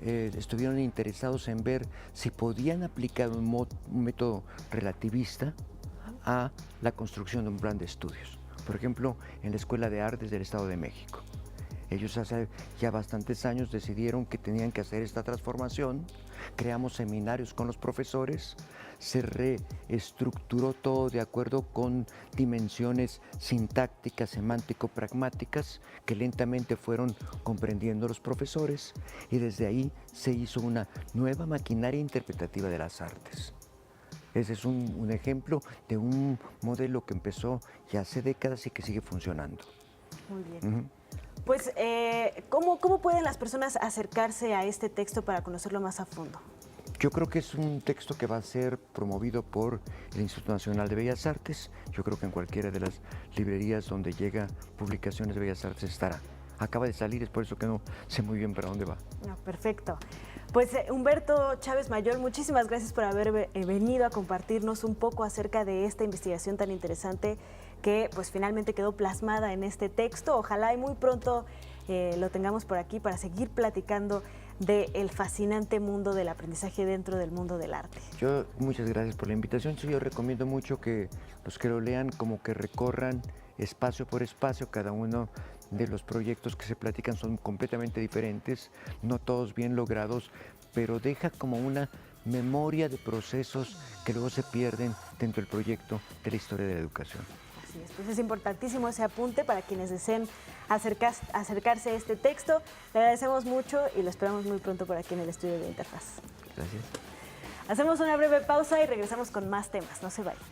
estuvieron interesados en ver si podían aplicar un método relativista a la construcción de un plan de estudios. Por ejemplo, en la Escuela de Artes del Estado de México. Ellos hace ya bastantes años decidieron que tenían que hacer esta transformación. Creamos seminarios con los profesores, se reestructuró todo de acuerdo con dimensiones sintácticas, semántico-pragmáticas que lentamente fueron comprendiendo los profesores, y desde ahí se hizo una nueva maquinaria interpretativa de las artes. Ese es un ejemplo de un modelo que empezó ya hace décadas y que sigue funcionando. Muy bien. Pues, ¿cómo pueden las personas acercarse a este texto para conocerlo más a fondo? Yo creo que es un texto que va a ser promovido por el Instituto Nacional de Bellas Artes. Yo creo que en cualquiera de las librerías donde llega Publicaciones de Bellas Artes estará. Acaba de salir, es por eso que no sé muy bien para dónde va. No, perfecto. Pues Humberto Chávez Mayor, muchísimas gracias por haber venido a compartirnos un poco acerca de esta investigación tan interesante que pues finalmente quedó plasmada en este texto. Ojalá y muy pronto lo tengamos por aquí para seguir platicando del fascinante mundo del aprendizaje dentro del mundo del arte. Muchas gracias por la invitación. Yo recomiendo mucho que los que lo lean como que recorran espacio por espacio. Cada uno de los proyectos que se platican son completamente diferentes, no todos bien logrados, pero deja como una memoria de procesos que luego se pierden dentro del proyecto de la historia de la educación. Así es, pues es importantísimo ese apunte para quienes deseen acercarse a este texto. Le agradecemos mucho y lo esperamos muy pronto por aquí en el estudio de Interfaz. Gracias. Hacemos una breve pausa y regresamos con más temas. No se vayan.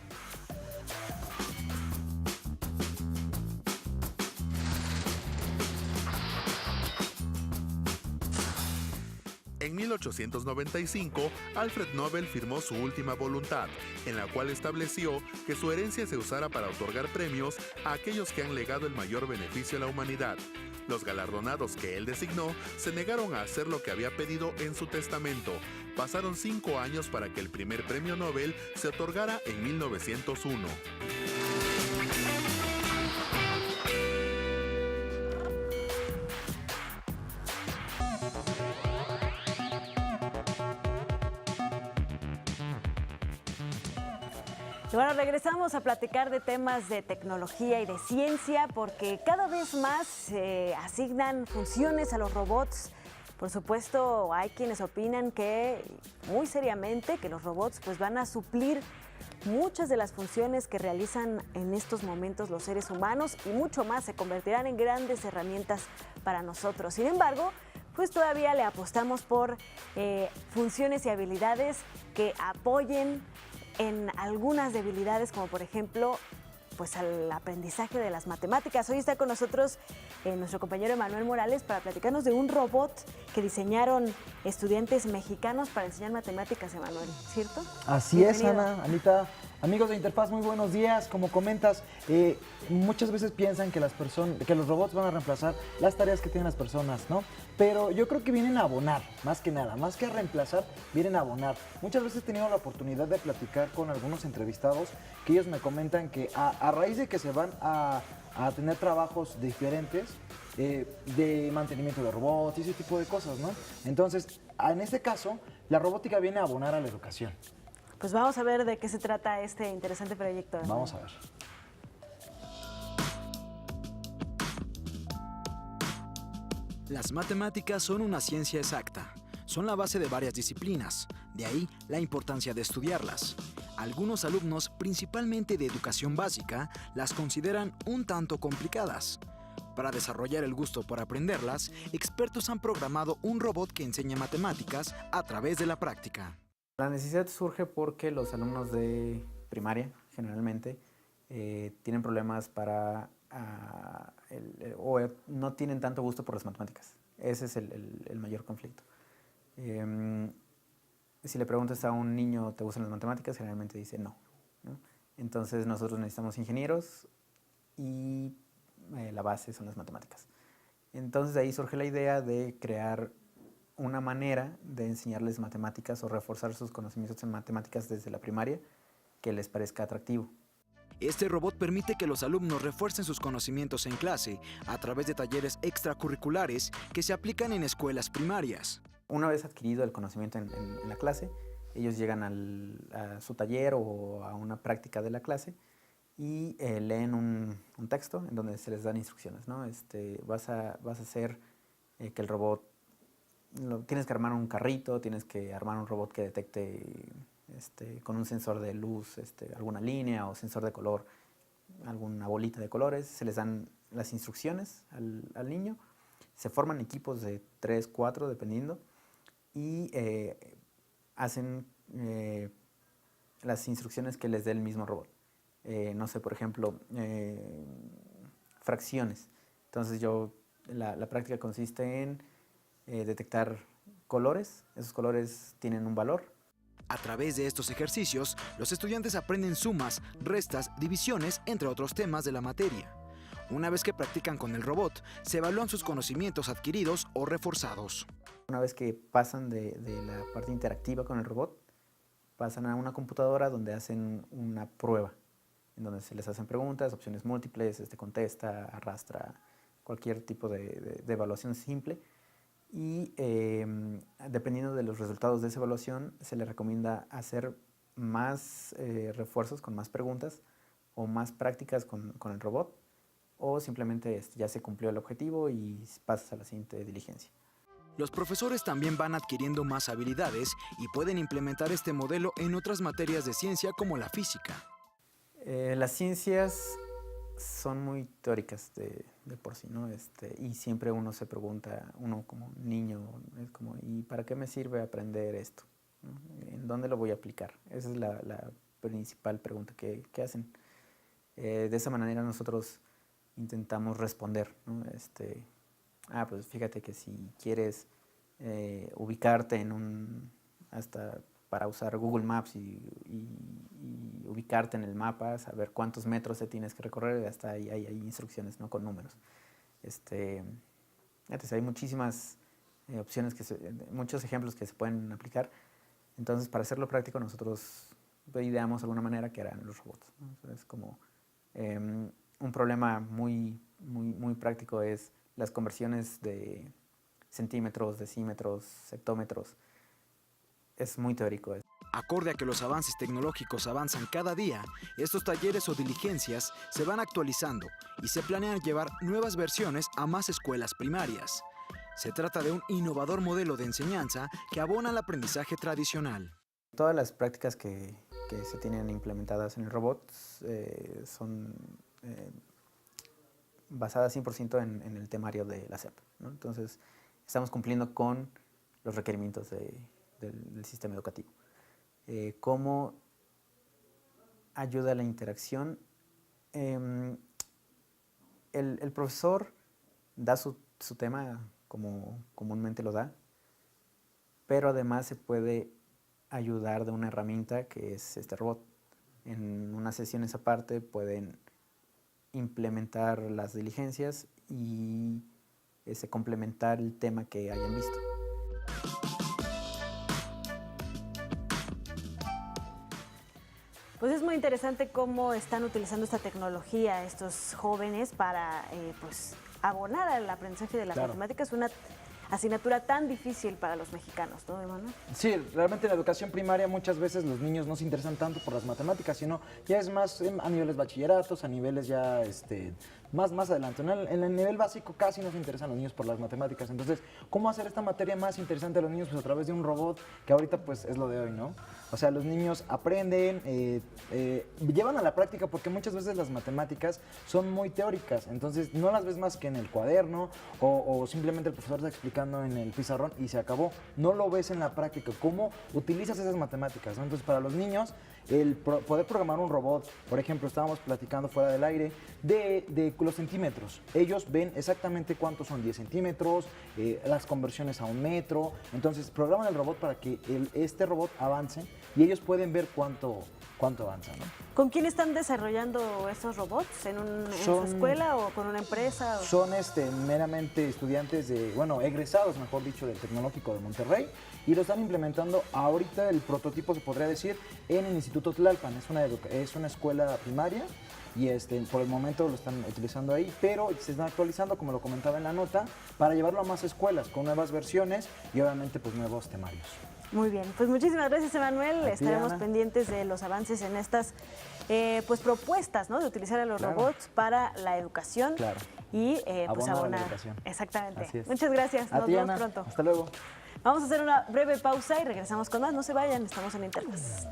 En 1895, Alfred Nobel firmó su última voluntad, en la cual estableció que su herencia se usara para otorgar premios a aquellos que han legado el mayor beneficio a la humanidad. Los galardonados que él designó se negaron a hacer lo que había pedido en su testamento. Pasaron 5 años para que el primer premio Nobel se otorgara en 1901. Y bueno, regresamos a platicar de temas de tecnología y de ciencia, porque cada vez más se asignan funciones a los robots. Por supuesto, hay quienes opinan que, muy seriamente, que los robots pues van a suplir muchas de las funciones que realizan en estos momentos los seres humanos, y mucho más, se convertirán en grandes herramientas para nosotros. Sin embargo, pues todavía le apostamos por funciones y habilidades que apoyen en algunas debilidades, como por ejemplo pues al aprendizaje de las matemáticas. Hoy está con nosotros nuestro compañero Emanuel Morales para platicarnos de un robot que diseñaron estudiantes mexicanos para enseñar matemáticas, Emanuel, ¿cierto? Así Bienvenido. es, Ana, Anita. Amigos de Interfaz, muy buenos días. Como comentas, muchas veces piensan que los robots van a reemplazar las tareas que tienen las personas, ¿no? Pero yo creo que vienen a abonar, más que nada, más que a reemplazar, vienen a abonar. Muchas veces he tenido la oportunidad de platicar con algunos entrevistados que ellos me comentan que a raíz de que se van a tener trabajos diferentes, de mantenimiento de robots y ese tipo de cosas, ¿no? Entonces, en este caso, la robótica viene a abonar a la educación. Pues vamos a ver de qué se trata este interesante proyecto. Vamos a ver. Las matemáticas son una ciencia exacta. Son la base de varias disciplinas, de ahí la importancia de estudiarlas. Algunos alumnos, principalmente de educación básica, las consideran un tanto complicadas. Para desarrollar el gusto por aprenderlas, expertos han programado un robot que enseña matemáticas a través de la práctica. La necesidad surge porque los alumnos de primaria, generalmente, tienen problemas para o no tienen tanto gusto por las matemáticas. Ese es el mayor conflicto. Si le preguntas a un niño, ¿te gustan las matemáticas? Generalmente dice no, ¿no? Entonces nosotros necesitamos ingenieros y la base son las matemáticas. Entonces de ahí surge la idea de crear una manera de enseñarles matemáticas o reforzar sus conocimientos en matemáticas desde la primaria que les parezca atractivo. Este robot permite que los alumnos refuercen sus conocimientos en clase a través de talleres extracurriculares que se aplican en escuelas primarias. Una vez adquirido el conocimiento en la clase, ellos llegan a su taller o a una práctica de la clase y leen un texto en donde se les dan instrucciones, ¿no? Vas a hacer que el robot, tienes que armar un carrito, tienes que armar un robot que detecte con un sensor de luz alguna línea o sensor de color, alguna bolita de colores. Se les dan las instrucciones al niño, se forman equipos de 3, 4 dependiendo y hacen las instrucciones que les dé el mismo robot. No sé, por ejemplo, fracciones. Entonces la práctica consiste en detectar colores. Esos colores tienen un valor. A través de estos ejercicios, los estudiantes aprenden sumas, restas, divisiones, entre otros temas de la materia. Una vez que practican con el robot, se evalúan sus conocimientos adquiridos o reforzados. Una vez que pasan de la parte interactiva con el robot, pasan a una computadora donde hacen una prueba, en donde se les hacen preguntas, opciones múltiples, contesta, arrastra, cualquier tipo de evaluación simple. Y dependiendo de los resultados de esa evaluación, se le recomienda hacer más refuerzos con más preguntas o más prácticas con el robot, o simplemente ya se cumplió el objetivo y pasas a la siguiente diligencia. Los profesores también van adquiriendo más habilidades y pueden implementar este modelo en otras materias de ciencia como la física. Las ciencias son muy teóricas de por sí, ¿no? Y siempre uno se pregunta, uno como niño, es como, ¿y para qué me sirve aprender esto? ¿No? ¿En dónde lo voy a aplicar? Esa es la principal pregunta que hacen. De esa manera nosotros intentamos responder, ¿no? Pues fíjate que si quieres ubicarte hasta para usar Google Maps y ubicarte en el mapa, saber cuántos metros te tienes que recorrer, hasta ahí hay instrucciones, ¿no? Con números. Entonces hay muchísimas opciones, muchos ejemplos que se pueden aplicar. Entonces, para hacerlo práctico, nosotros ideamos alguna manera que eran los robots, ¿no? Entonces, como un problema muy práctico es las conversiones de centímetros, decímetros, hectómetros. Es muy teórico. Acorde a que los avances tecnológicos avanzan cada día, estos talleres o diligencias se van actualizando y se planean llevar nuevas versiones a más escuelas primarias. Se trata de un innovador modelo de enseñanza que abona al aprendizaje tradicional. Todas las prácticas que se tienen implementadas en el robot son basadas 100% en el temario de la SEP, ¿no? Entonces, estamos cumpliendo con los requerimientos del sistema educativo. ¿Cómo ayuda la interacción? El profesor da su tema como comúnmente lo da, pero además se puede ayudar de una herramienta que es este robot. En unas sesiones aparte pueden implementar las diligencias y complementar el tema que hayan visto. Pues es muy interesante cómo están utilizando esta tecnología estos jóvenes para abonar al aprendizaje de las matemáticas, una asignatura tan difícil para los mexicanos, ¿no, Emanuel? Sí, realmente en la educación primaria muchas veces los niños no se interesan tanto por las matemáticas, sino ya es más a niveles bachilleratos, a niveles ya más adelante. En el nivel básico casi no se interesan los niños por las matemáticas. Entonces, ¿cómo hacer esta materia más interesante a los niños? Pues a través de un robot, que ahorita pues es lo de hoy, ¿no? O sea, los niños aprenden, llevan a la práctica, porque muchas veces las matemáticas son muy teóricas, entonces no las ves más que en el cuaderno o simplemente el profesor está explicando en el pizarrón y se acabó. No lo ves en la práctica, cómo utilizas esas matemáticas, ¿no? Entonces, para los niños, poder programar un robot, por ejemplo, estábamos platicando fuera del aire de los centímetros. Ellos ven exactamente cuántos son 10 centímetros, las conversiones a un metro. Entonces, programan el robot para que este robot avance y ellos pueden ver cuánto avanza, ¿no? ¿Con quién están desarrollando estos robots? ¿En su escuela o con una empresa? Son meramente estudiantes egresados, mejor dicho, del Tecnológico de Monterrey, y lo están implementando ahorita, el prototipo se podría decir, en el Instituto Tlalpan. Es una escuela primaria y por el momento lo están utilizando ahí, pero se están actualizando, como lo comentaba en la nota, para llevarlo a más escuelas, con nuevas versiones y obviamente pues nuevos temarios. Muy bien, pues muchísimas gracias, Emanuel. Estaremos Ana. pendientes de los avances en estas propuestas, ¿no? De utilizar a los robots para la educación. Claro. Y abonar la educación. Exactamente. Así es. Muchas gracias. A Nos ti, vemos Ana. pronto. Hasta luego. Vamos a hacer una breve pausa y regresamos con más. No se vayan, estamos en Interfaz.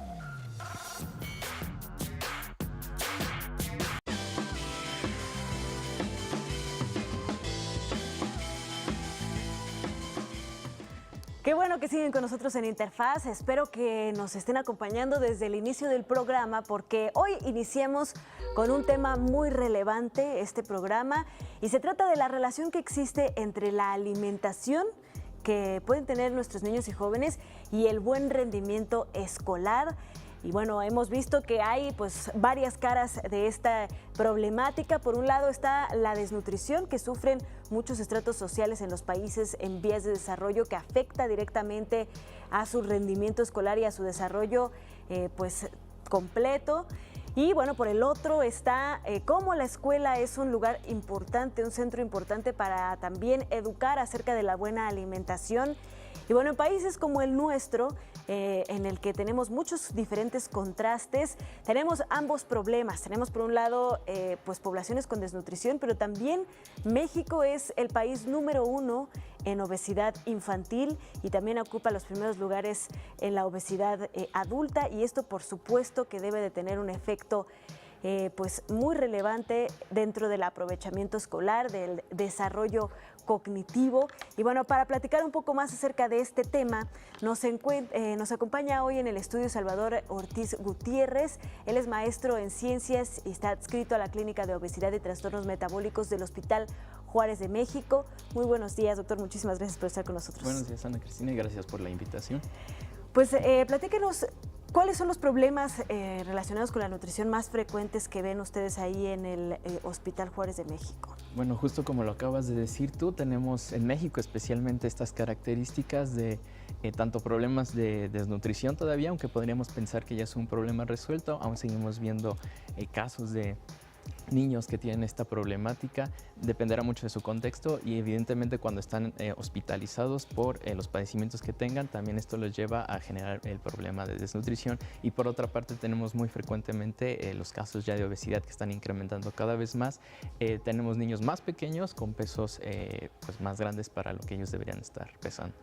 Qué bueno que siguen con nosotros en Interfaz. Espero que nos estén acompañando desde el inicio del programa, porque hoy iniciamos con un tema muy relevante, este programa, y se trata de la relación que existe entre la alimentación que pueden tener nuestros niños y jóvenes y el buen rendimiento escolar. Y bueno, hemos visto que hay pues varias caras de esta problemática. Por un lado está la desnutrición que sufren muchos estratos sociales en los países en vías de desarrollo, que afecta directamente a su rendimiento escolar y a su desarrollo completo. Y bueno, por el otro está cómo la escuela es un lugar importante, un centro importante para también educar acerca de la buena alimentación. Y bueno, en países como el nuestro, en el que tenemos muchos diferentes contrastes, tenemos ambos problemas. Tenemos por un lado poblaciones con desnutrición, pero también México es el país número 1 en obesidad infantil y también ocupa los primeros lugares en la obesidad adulta, y esto por supuesto que debe de tener un efecto muy relevante dentro del aprovechamiento escolar, del desarrollo cognitivo. Y bueno, para platicar un poco más acerca de este tema, nos acompaña hoy en el estudio Salvador Ortiz Gutiérrez. Él es maestro en ciencias y está adscrito a la Clínica de Obesidad y Trastornos Metabólicos del Hospital Juárez de México. Muy buenos días, doctor. Muchísimas gracias por estar con nosotros. Buenos días, Ana Cristina, y gracias por la invitación. Pues platíquenos, ¿cuáles son los problemas relacionados con la nutrición más frecuentes que ven ustedes ahí en el Hospital Juárez de México? Bueno, justo como lo acabas de decir tú, tenemos en México especialmente estas características de tanto problemas de desnutrición todavía, aunque podríamos pensar que ya es un problema resuelto, aún seguimos viendo casos de niños que tienen esta problemática. Dependerá mucho de su contexto y evidentemente cuando están hospitalizados por los padecimientos que tengan, también esto los lleva a generar el problema de desnutrición. Y por otra parte tenemos muy frecuentemente los casos ya de obesidad que están incrementando cada vez más. Tenemos niños más pequeños con pesos más grandes para lo que ellos deberían estar pesando.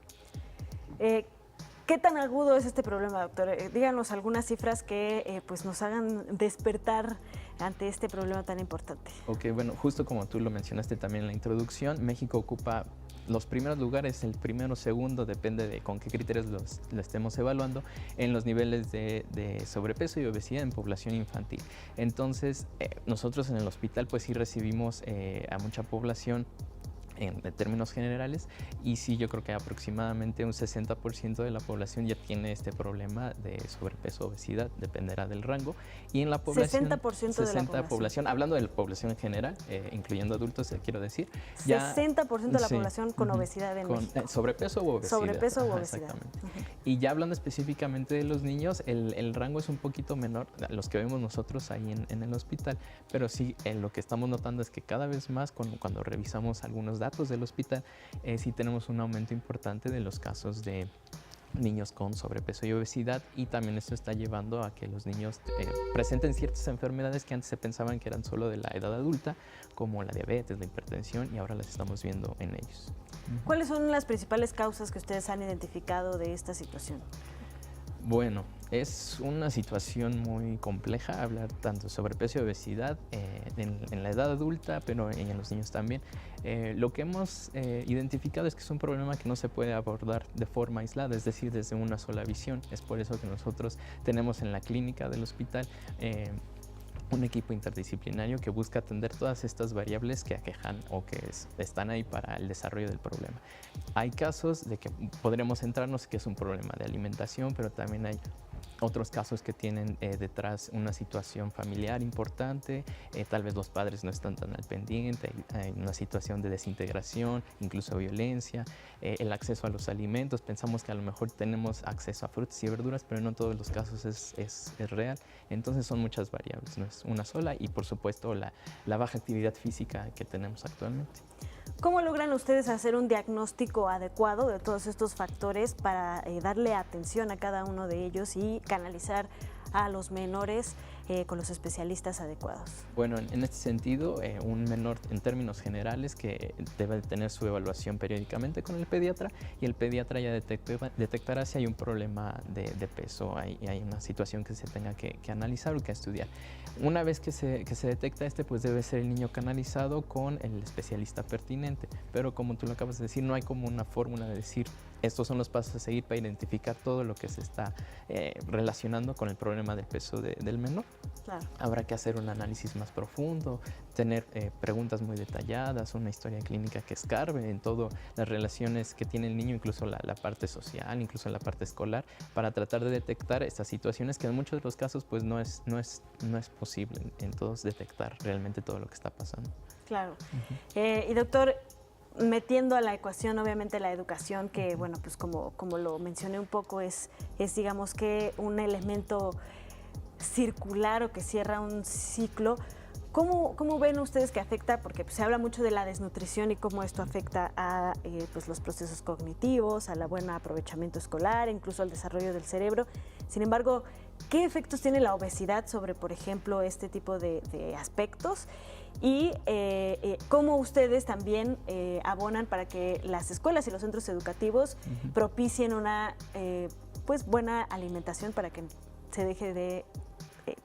¿Qué tan agudo es este problema, doctor? Díganos algunas cifras que nos hagan despertar ante este problema tan importante. Ok, bueno, justo como tú lo mencionaste también en la introducción, México ocupa los primeros lugares, el primero o segundo, depende de con qué criterios lo estemos evaluando, en los niveles de sobrepeso y obesidad en población infantil. Entonces, nosotros en el hospital pues sí recibimos a mucha población en términos generales, y sí, yo creo que aproximadamente un 60% de la población ya tiene este problema de sobrepeso, obesidad, dependerá del rango, y en la población 60% de la población, hablando de la población en general, incluyendo adultos, quiero decir, 60% de la población con obesidad en México. Sobrepeso u obesidad. Sobrepeso u obesidad. Exactamente. Y ya hablando específicamente de los niños, el rango es un poquito menor, los que vemos nosotros ahí en el hospital, pero sí, lo que estamos notando es que cada vez más, cuando revisamos algunos datos del hospital, sí tenemos un aumento importante de los casos de niños con sobrepeso y obesidad, y también esto está llevando a que los niños presenten ciertas enfermedades que antes se pensaban que eran solo de la edad adulta, como la diabetes, la hipertensión, y ahora las estamos viendo en ellos. ¿Cuáles son las principales causas que ustedes han identificado de esta situación? Bueno, Es una situación muy compleja hablar tanto sobre peso y obesidad en la edad adulta, pero en los niños también. Lo que hemos identificado es que es un problema que no se puede abordar de forma aislada, es decir, desde una sola visión. Es por eso que nosotros tenemos en la clínica del hospital un equipo interdisciplinario que busca atender todas estas variables que aquejan o que están ahí para el desarrollo del problema. Hay casos de que podremos centrarnos que es un problema de alimentación, pero también hay otros casos que tienen detrás una situación familiar importante, tal vez los padres no están tan al pendiente, hay una situación de desintegración, incluso violencia, el acceso a los alimentos. Pensamos que a lo mejor tenemos acceso a frutas y verduras, pero no en todos los casos es real. Entonces son muchas variables, no es una sola, y por supuesto la baja actividad física que tenemos actualmente. ¿Cómo logran ustedes hacer un diagnóstico adecuado de todos estos factores para darle atención a cada uno de ellos y canalizar a los menores con los especialistas adecuados? Bueno, en este sentido, un menor en términos generales que debe tener su evaluación periódicamente con el pediatra, y el pediatra ya detectará si hay un problema de peso, hay una situación que se tenga que analizar o que estudiar. Una vez que se detecta pues debe ser el niño canalizado con el especialista pertinente, pero como tú lo acabas de decir, no hay como una fórmula de decir estos son los pasos a seguir para identificar todo lo que se está relacionando con el problema del peso del menor. Claro. Habrá que hacer un análisis más profundo, tener preguntas muy detalladas, una historia clínica que escarbe en todas las relaciones que tiene el niño, incluso la parte social, incluso la parte escolar, para tratar de detectar estas situaciones que en muchos de los casos pues no es posible en todos detectar realmente todo lo que está pasando. Claro. Y doctor, metiendo a la ecuación obviamente la educación, que bueno, pues como lo mencioné un poco, es digamos que un elemento circular o que cierra un ciclo. ¿Cómo ven ustedes que afecta? Porque pues, se habla mucho de la desnutrición y cómo esto afecta a pues, los procesos cognitivos, al buen aprovechamiento escolar, incluso al desarrollo del cerebro. Sin embargo, ¿qué efectos tiene la obesidad sobre, por ejemplo, este tipo de aspectos? Y cómo ustedes también abonan para que las escuelas y los centros educativos propicien una pues buena alimentación para que se deje de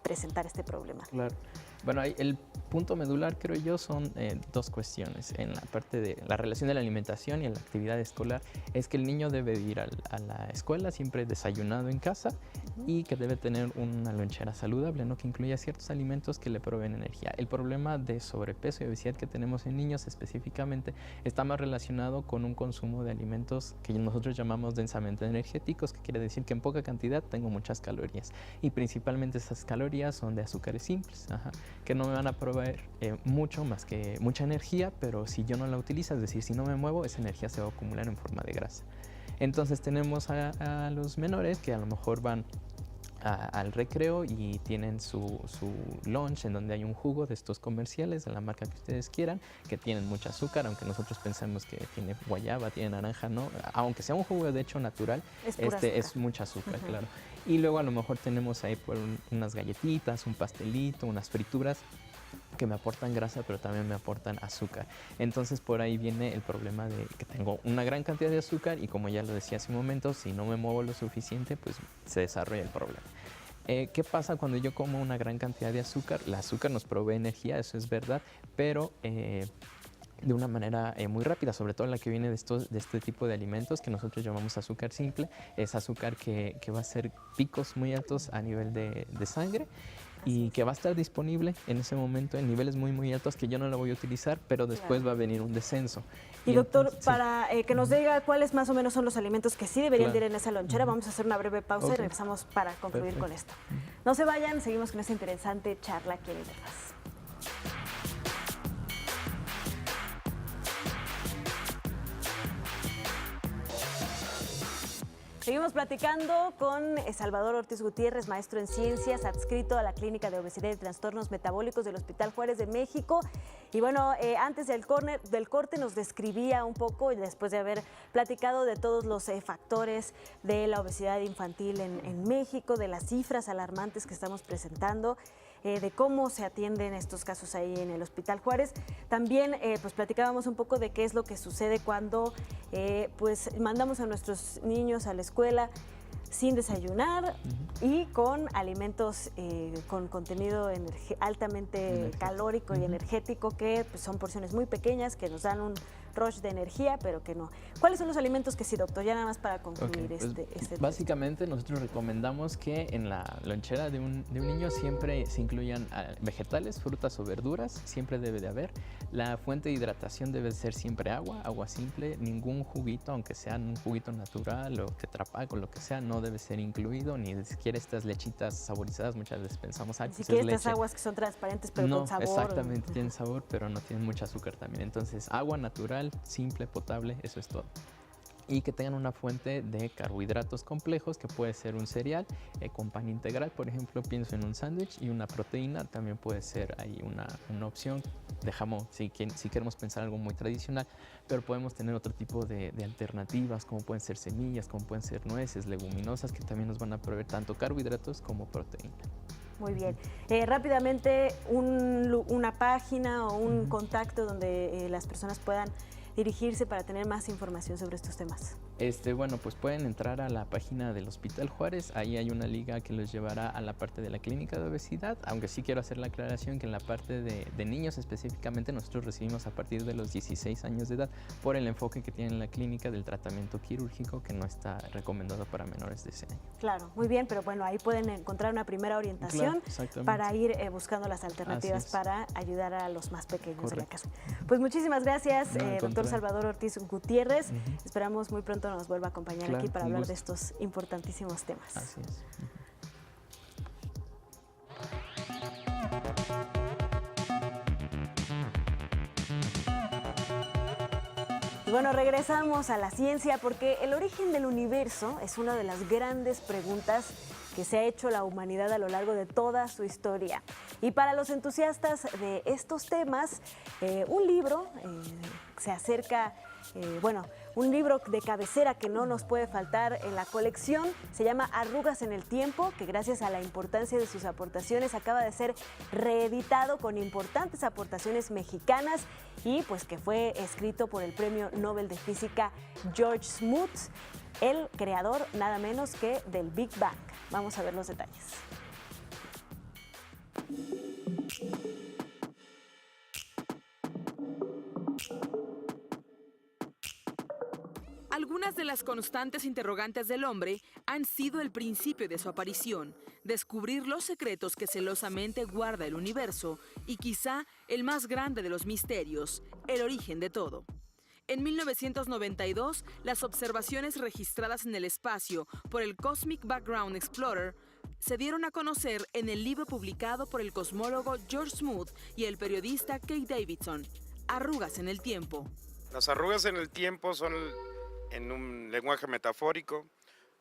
presentar este problema. Claro. Bueno, el punto medular, creo yo, son dos cuestiones. En la parte de la relación de la alimentación y en la actividad escolar, es que el niño debe ir a la escuela siempre desayunado en casa y que debe tener una lonchera saludable, ¿no? Que incluya ciertos alimentos que le proveen energía. El problema de sobrepeso y obesidad que tenemos en niños específicamente está más relacionado con un consumo de alimentos que nosotros llamamos densamente energéticos, que quiere decir que en poca cantidad tengo muchas calorías, y principalmente esas calorías son de azúcares simples, que no me van a proveer mucho más que mucha energía, pero si yo no la utilizo, es decir, si no me muevo, esa energía se va a acumular en forma de grasa. Entonces tenemos a los menores que a lo mejor van al recreo y tienen su lunch en donde hay un jugo de estos comerciales de la marca que ustedes quieran, que tienen mucho azúcar, aunque nosotros pensamos que tiene guayaba, tiene naranja, no, aunque sea un jugo de hecho natural, es mucho azúcar, claro. Y luego a lo mejor tenemos ahí por unas galletitas, un pastelito, unas frituras que me aportan grasa, pero también me aportan azúcar. Entonces por ahí viene el problema de que tengo una gran cantidad de azúcar y, como ya lo decía hace un momento, si no me muevo lo suficiente, pues se desarrolla el problema. ¿Qué pasa cuando yo como una gran cantidad de azúcar? El azúcar nos provee energía, eso es verdad, pero de una manera muy rápida, sobre todo la que viene de este tipo de alimentos que nosotros llamamos azúcar simple. Es azúcar que va a ser picos muy altos a nivel de sangre y que va a estar disponible en ese momento en niveles muy muy altos que yo no lo voy a utilizar, pero después va a venir un descenso. Y doctor, entonces, para que nos diga cuáles más o menos son los alimentos que sí deberían ir en esa lonchera, vamos a hacer una breve pausa y regresamos para concluir con esto. No se vayan, seguimos con esta interesante charla aquí en Interfaz. Seguimos platicando con Salvador Ortiz Gutiérrez, maestro en ciencias, adscrito a la Clínica de Obesidad y Trastornos Metabólicos del Hospital Juárez de México. Y bueno, antes del corte nos describía un poco, después de haber platicado de todos los factores de la obesidad infantil en México, de las cifras alarmantes que estamos presentando, de cómo se atienden estos casos ahí en el Hospital Juárez. También pues platicábamos un poco de qué es lo que sucede cuando pues mandamos a nuestros niños a la escuela. sin desayunar y con alimentos con contenido altamente calórico y energético, que pues, son porciones muy pequeñas que nos dan un rush de energía, pero que no. ¿Cuáles son los alimentos que sí, doctor? Ya nada más para concluir básicamente nosotros recomendamos que en la lonchera de un niño siempre se incluyan vegetales, frutas o verduras, siempre debe de haber. La fuente de hidratación debe ser siempre agua simple, ningún juguito, aunque sea un juguito natural o Tetra Pak o lo que sea, no debe ser incluido, ni siquiera estas lechitas saborizadas, muchas veces pensamos, ni siquiera estas aguas que son transparentes pero con sabor. Exactamente, tienen sabor, pero no tienen mucho azúcar también. Entonces, agua natural, simple, potable, eso es todo. Y que tengan una fuente de carbohidratos complejos, que puede ser un cereal con pan integral, por ejemplo, pienso en un sándwich, y una proteína también puede ser ahí una opción de jamón, si queremos pensar algo muy tradicional, pero podemos tener otro tipo de alternativas, como pueden ser semillas, como pueden ser nueces, leguminosas, que también nos van a proveer tanto carbohidratos como proteína. Muy bien. Rápidamente, una página o un contacto donde las personas puedan dirigirse para tener más información sobre estos temas. Bueno, pues pueden entrar a la página del Hospital Juárez, ahí hay una liga que los llevará a la parte de la clínica de obesidad, aunque sí quiero hacer la aclaración que en la parte de niños específicamente nosotros recibimos a partir de los 16 años de edad por el enfoque que tiene la clínica del tratamiento quirúrgico, que no está recomendado para menores de ese año. Claro, muy bien, pero bueno, ahí pueden encontrar una primera orientación para ir buscando las alternativas para ayudar a los más pequeños de la casa. Pues muchísimas gracias, doctor Salvador Ortiz Gutiérrez. Esperamos muy pronto nos vuelva a acompañar aquí para hablar de estos importantísimos temas. Así es. Y bueno, regresamos a la ciencia porque el origen del universo es una de las grandes preguntas que se ha hecho la humanidad a lo largo de toda su historia. Y para los entusiastas de estos temas, un libro se acerca, un libro de cabecera que no nos puede faltar en la colección, se llama Arrugas en el Tiempo, que gracias a la importancia de sus aportaciones acaba de ser reeditado con importantes aportaciones mexicanas y pues que fue escrito por el Premio Nobel de Física George Smoot, el creador nada menos que del Big Bang. Vamos a ver los detalles. Algunas de las constantes interrogantes del hombre han sido el principio de su aparición, descubrir los secretos que celosamente guarda el universo y quizá el más grande de los misterios, el origen de todo. En 1992, las observaciones registradas en el espacio por el Cosmic Background Explorer se dieron a conocer en el libro publicado por el cosmólogo George Smoot y el periodista Kate Davidson, Arrugas en el Tiempo. Las arrugas en el tiempo son, en un lenguaje metafórico,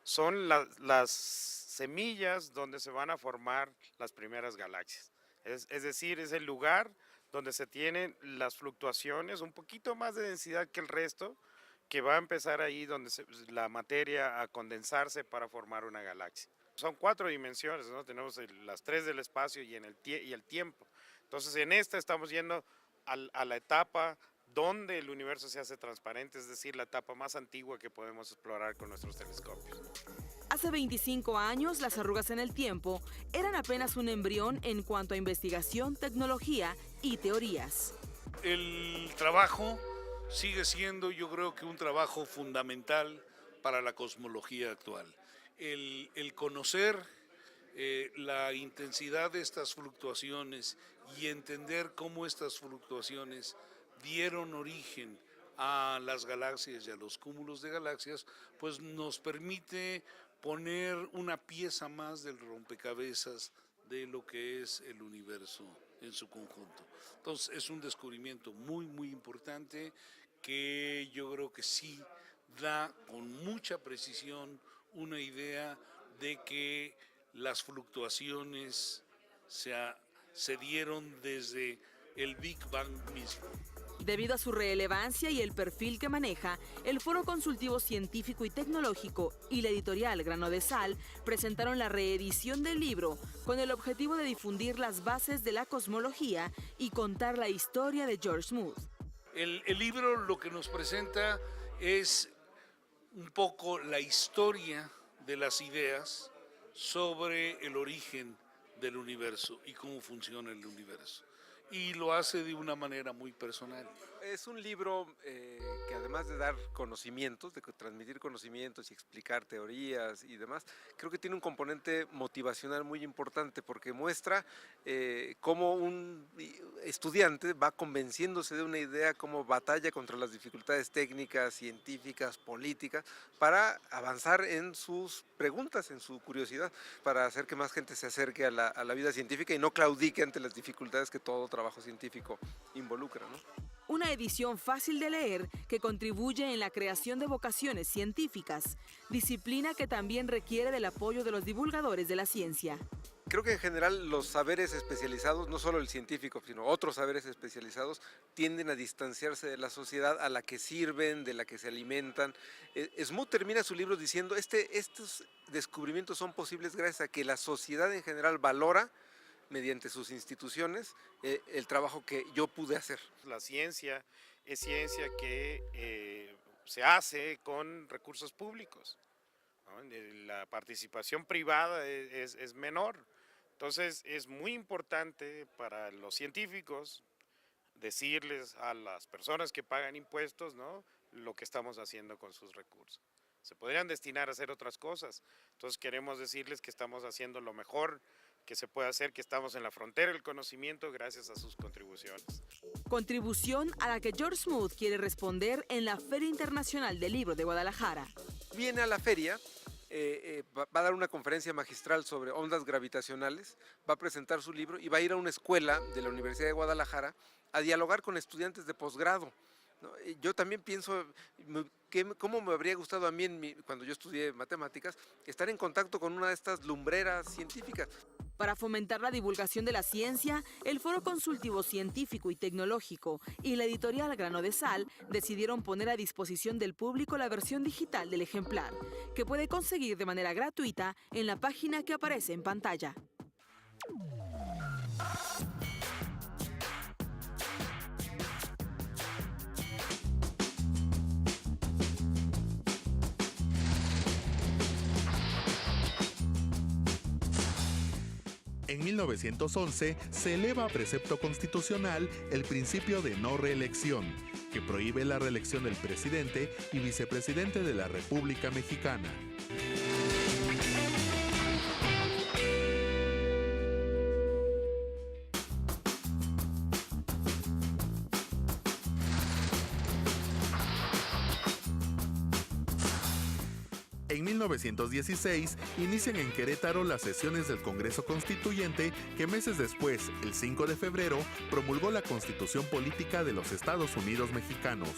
son las semillas donde se van a formar las primeras galaxias. Es decir, es el lugar donde se tienen las fluctuaciones, un poquito más de densidad que el resto, que va a empezar ahí donde la materia a condensarse para formar una galaxia. Son 4 dimensiones, ¿no? Tenemos las 3 del espacio y el tiempo. Entonces en esta estamos yendo a la etapa donde el universo se hace transparente, es decir, la etapa más antigua que podemos explorar con nuestros telescopios. Hace 25 años, las arrugas en el tiempo eran apenas un embrión en cuanto a investigación, tecnología y teorías. El trabajo sigue siendo, yo creo que un trabajo fundamental para la cosmología actual. El conocer la intensidad de estas fluctuaciones y entender cómo estas fluctuaciones dieron origen a las galaxias y a los cúmulos de galaxias, pues nos permite poner una pieza más del rompecabezas de lo que es el universo en su conjunto. Entonces es un descubrimiento muy, muy importante que yo creo que sí da con mucha precisión una idea de que las fluctuaciones se dieron desde el Big Bang mismo. Debido a su relevancia y el perfil que maneja, el Foro Consultivo Científico y Tecnológico y la editorial Grano de Sal presentaron la reedición del libro con el objetivo de difundir las bases de la cosmología y contar la historia de George Smoot. El libro lo que nos presenta es un poco la historia de las ideas sobre el origen del universo y cómo funciona el universo. Y lo hace de una manera muy personal. Es un libro que además de dar conocimientos, de transmitir conocimientos y explicar teorías y demás, creo que tiene un componente motivacional muy importante porque muestra cómo un estudiante va convenciéndose de una idea, cómo batalla contra las dificultades técnicas, científicas, políticas, para avanzar en sus preguntas, en su curiosidad, para hacer que más gente se acerque a la vida científica y no claudique ante las dificultades que todo trabajo científico involucra, ¿no? Una edición fácil de leer que contribuye en la creación de vocaciones científicas, disciplina que también requiere del apoyo de los divulgadores de la ciencia. Creo que en general los saberes especializados, no solo el científico, sino otros saberes especializados, tienden a distanciarse de la sociedad a la que sirven, de la que se alimentan. Smoot termina su libro diciendo, estos descubrimientos son posibles gracias a que la sociedad en general valora, mediante sus instituciones, el trabajo que yo pude hacer. La ciencia es ciencia que se hace con recursos públicos, ¿no? La participación privada es menor. Entonces es muy importante para los científicos decirles a las personas que pagan impuestos, ¿no?, lo que estamos haciendo con sus recursos. Se podrían destinar a hacer otras cosas. Entonces queremos decirles que estamos haciendo lo mejor que se puede hacer, que estamos en la frontera del conocimiento gracias a sus contribuciones. Contribución a la que George Smoot quiere responder en la Feria Internacional del Libro de Guadalajara. Viene a la feria, va a dar una conferencia magistral sobre ondas gravitacionales, va a presentar su libro y va a ir a una escuela de la Universidad de Guadalajara a dialogar con estudiantes de posgrado. Yo también pienso cómo me habría gustado a mí cuando yo estudié matemáticas estar en contacto con una de estas lumbreras científicas. Para fomentar la divulgación de la ciencia, el Foro Consultivo Científico y Tecnológico y la editorial Grano de Sal decidieron poner a disposición del público la versión digital del ejemplar, que puede conseguir de manera gratuita en la página que aparece en pantalla. En 1911 se eleva a precepto constitucional el principio de no reelección, que prohíbe la reelección del presidente y vicepresidente de la República Mexicana. En 1916 inician en Querétaro las sesiones del Congreso Constituyente que meses después, el 5 de febrero, promulgó la Constitución Política de los Estados Unidos Mexicanos.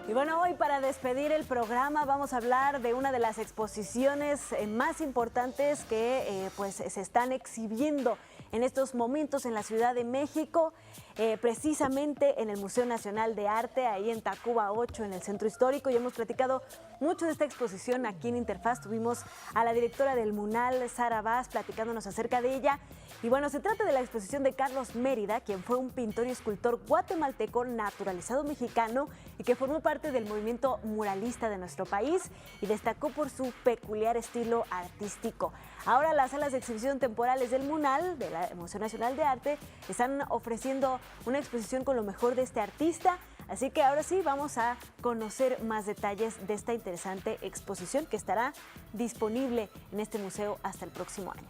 Y bueno, hoy para despedir el programa vamos a hablar de una de las exposiciones más importantes que pues se están exhibiendo en estos momentos en la Ciudad de México, precisamente en el Museo Nacional de Arte, ahí en Tacuba 8, en el Centro Histórico. Y hemos platicado mucho de esta exposición aquí en Interfaz. Tuvimos a la directora del MUNAL, Sara Vaz, platicándonos acerca de ella. Y bueno, se trata de la exposición de Carlos Mérida, quien fue un pintor y escultor guatemalteco naturalizado mexicano y que formó parte del movimiento muralista de nuestro país y destacó por su peculiar estilo artístico. Ahora las salas de exhibición temporales del MUNAL, del Museo Nacional de Arte, están ofreciendo una exposición con lo mejor de este artista. Así que ahora sí vamos a conocer más detalles de esta interesante exposición que estará disponible en este museo hasta el próximo año.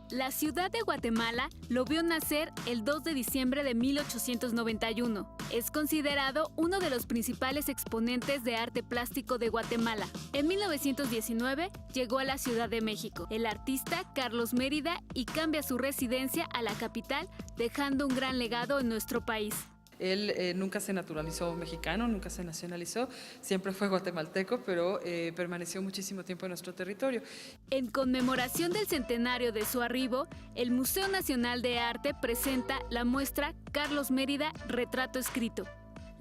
La ciudad de Guatemala lo vio nacer el 2 de diciembre de 1891. Es considerado uno de los principales exponentes de arte plástico de Guatemala. En 1919 llegó a la Ciudad de México el artista Carlos Mérida y cambia su residencia a la capital, dejando un gran legado en nuestro país. Él nunca se naturalizó mexicano, nunca se nacionalizó, siempre fue guatemalteco, pero permaneció muchísimo tiempo en nuestro territorio. En conmemoración del centenario de su arribo, el Museo Nacional de Arte presenta la muestra Carlos Mérida, retrato escrito.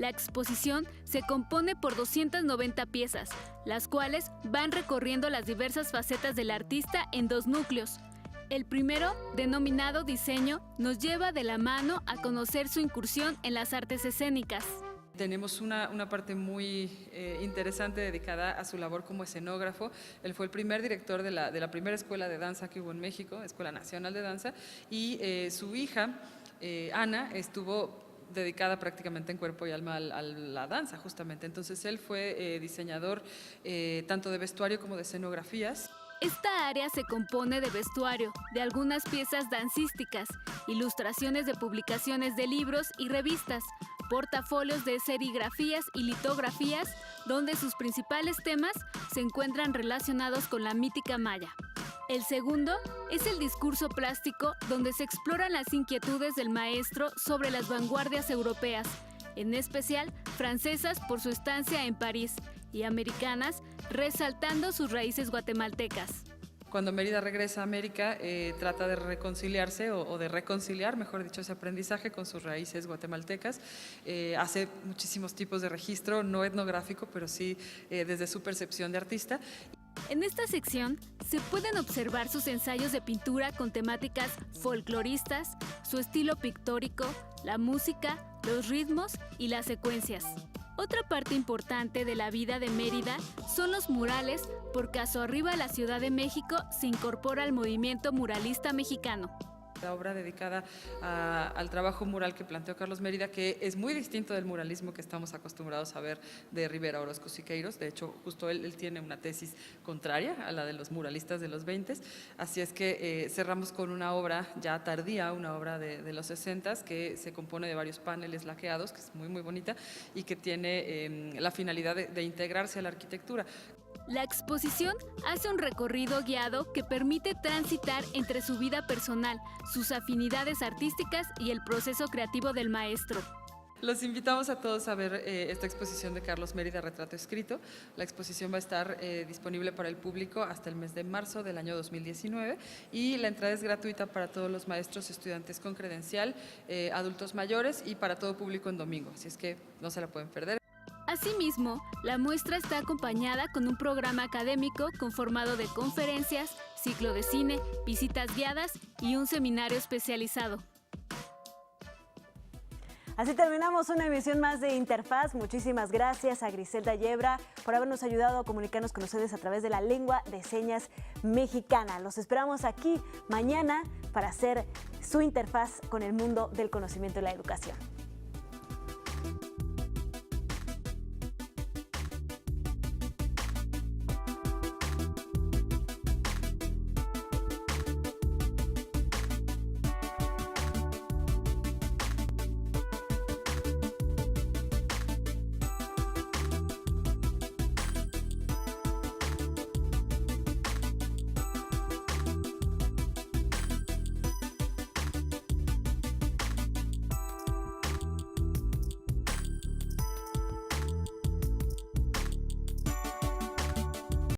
La exposición se compone por 290 piezas, las cuales van recorriendo las diversas facetas del artista en 2 núcleos. El primero, denominado diseño, nos lleva de la mano a conocer su incursión en las artes escénicas. Tenemos una parte muy interesante dedicada a su labor como escenógrafo. Él fue el primer director de la primera escuela de danza que hubo en México, Escuela Nacional de Danza, y su hija, Ana, estuvo dedicada prácticamente en cuerpo y alma a la danza, justamente. Entonces él fue diseñador tanto de vestuario como de escenografías. Esta área se compone de vestuario, de algunas piezas dancísticas, ilustraciones de publicaciones de libros y revistas, portafolios de serigrafías y litografías, donde sus principales temas se encuentran relacionados con la mítica maya. El segundo es el discurso plástico, donde se exploran las inquietudes del maestro sobre las vanguardias europeas, en especial francesas por su estancia en París, y americanas, resaltando sus raíces guatemaltecas. Cuando Mérida regresa a América, trata de reconciliarse o de reconciliar, mejor dicho, ese aprendizaje con sus raíces guatemaltecas. Hace muchísimos tipos de registro, no etnográfico, pero sí desde su percepción de artista. En esta sección se pueden observar sus ensayos de pintura con temáticas folcloristas, su estilo pictórico, la música, los ritmos y las secuencias. Otra parte importante de la vida de Mérida son los murales, porque a su arriba la Ciudad de México se incorpora al movimiento muralista mexicano. La obra dedicada al trabajo mural que planteó Carlos Mérida, que es muy distinto del muralismo que estamos acostumbrados a ver de Rivera, Orozco, Siqueiros. De hecho, justo él tiene una tesis contraria a la de los muralistas de los 20. Así es que cerramos con una obra ya tardía, una obra de los 60, que se compone de varios paneles laqueados, que es muy, muy bonita y que tiene la finalidad de integrarse a la arquitectura. La exposición hace un recorrido guiado que permite transitar entre su vida personal, sus afinidades artísticas y el proceso creativo del maestro. Los invitamos a todos a ver esta exposición de Carlos Mérida, Retrato Escrito. La exposición va a estar disponible para el público hasta el mes de marzo del año 2019 y la entrada es gratuita para todos los maestros, estudiantes con credencial, adultos mayores y para todo público en domingo, así es que no se la pueden perder. Asimismo, la muestra está acompañada con un programa académico conformado de conferencias, ciclo de cine, visitas guiadas y un seminario especializado. Así terminamos una emisión más de Interfaz. Muchísimas gracias a Griselda Yebra por habernos ayudado a comunicarnos con ustedes a través de la lengua de señas mexicana. Los esperamos aquí mañana para hacer su interfaz con el mundo del conocimiento y la educación.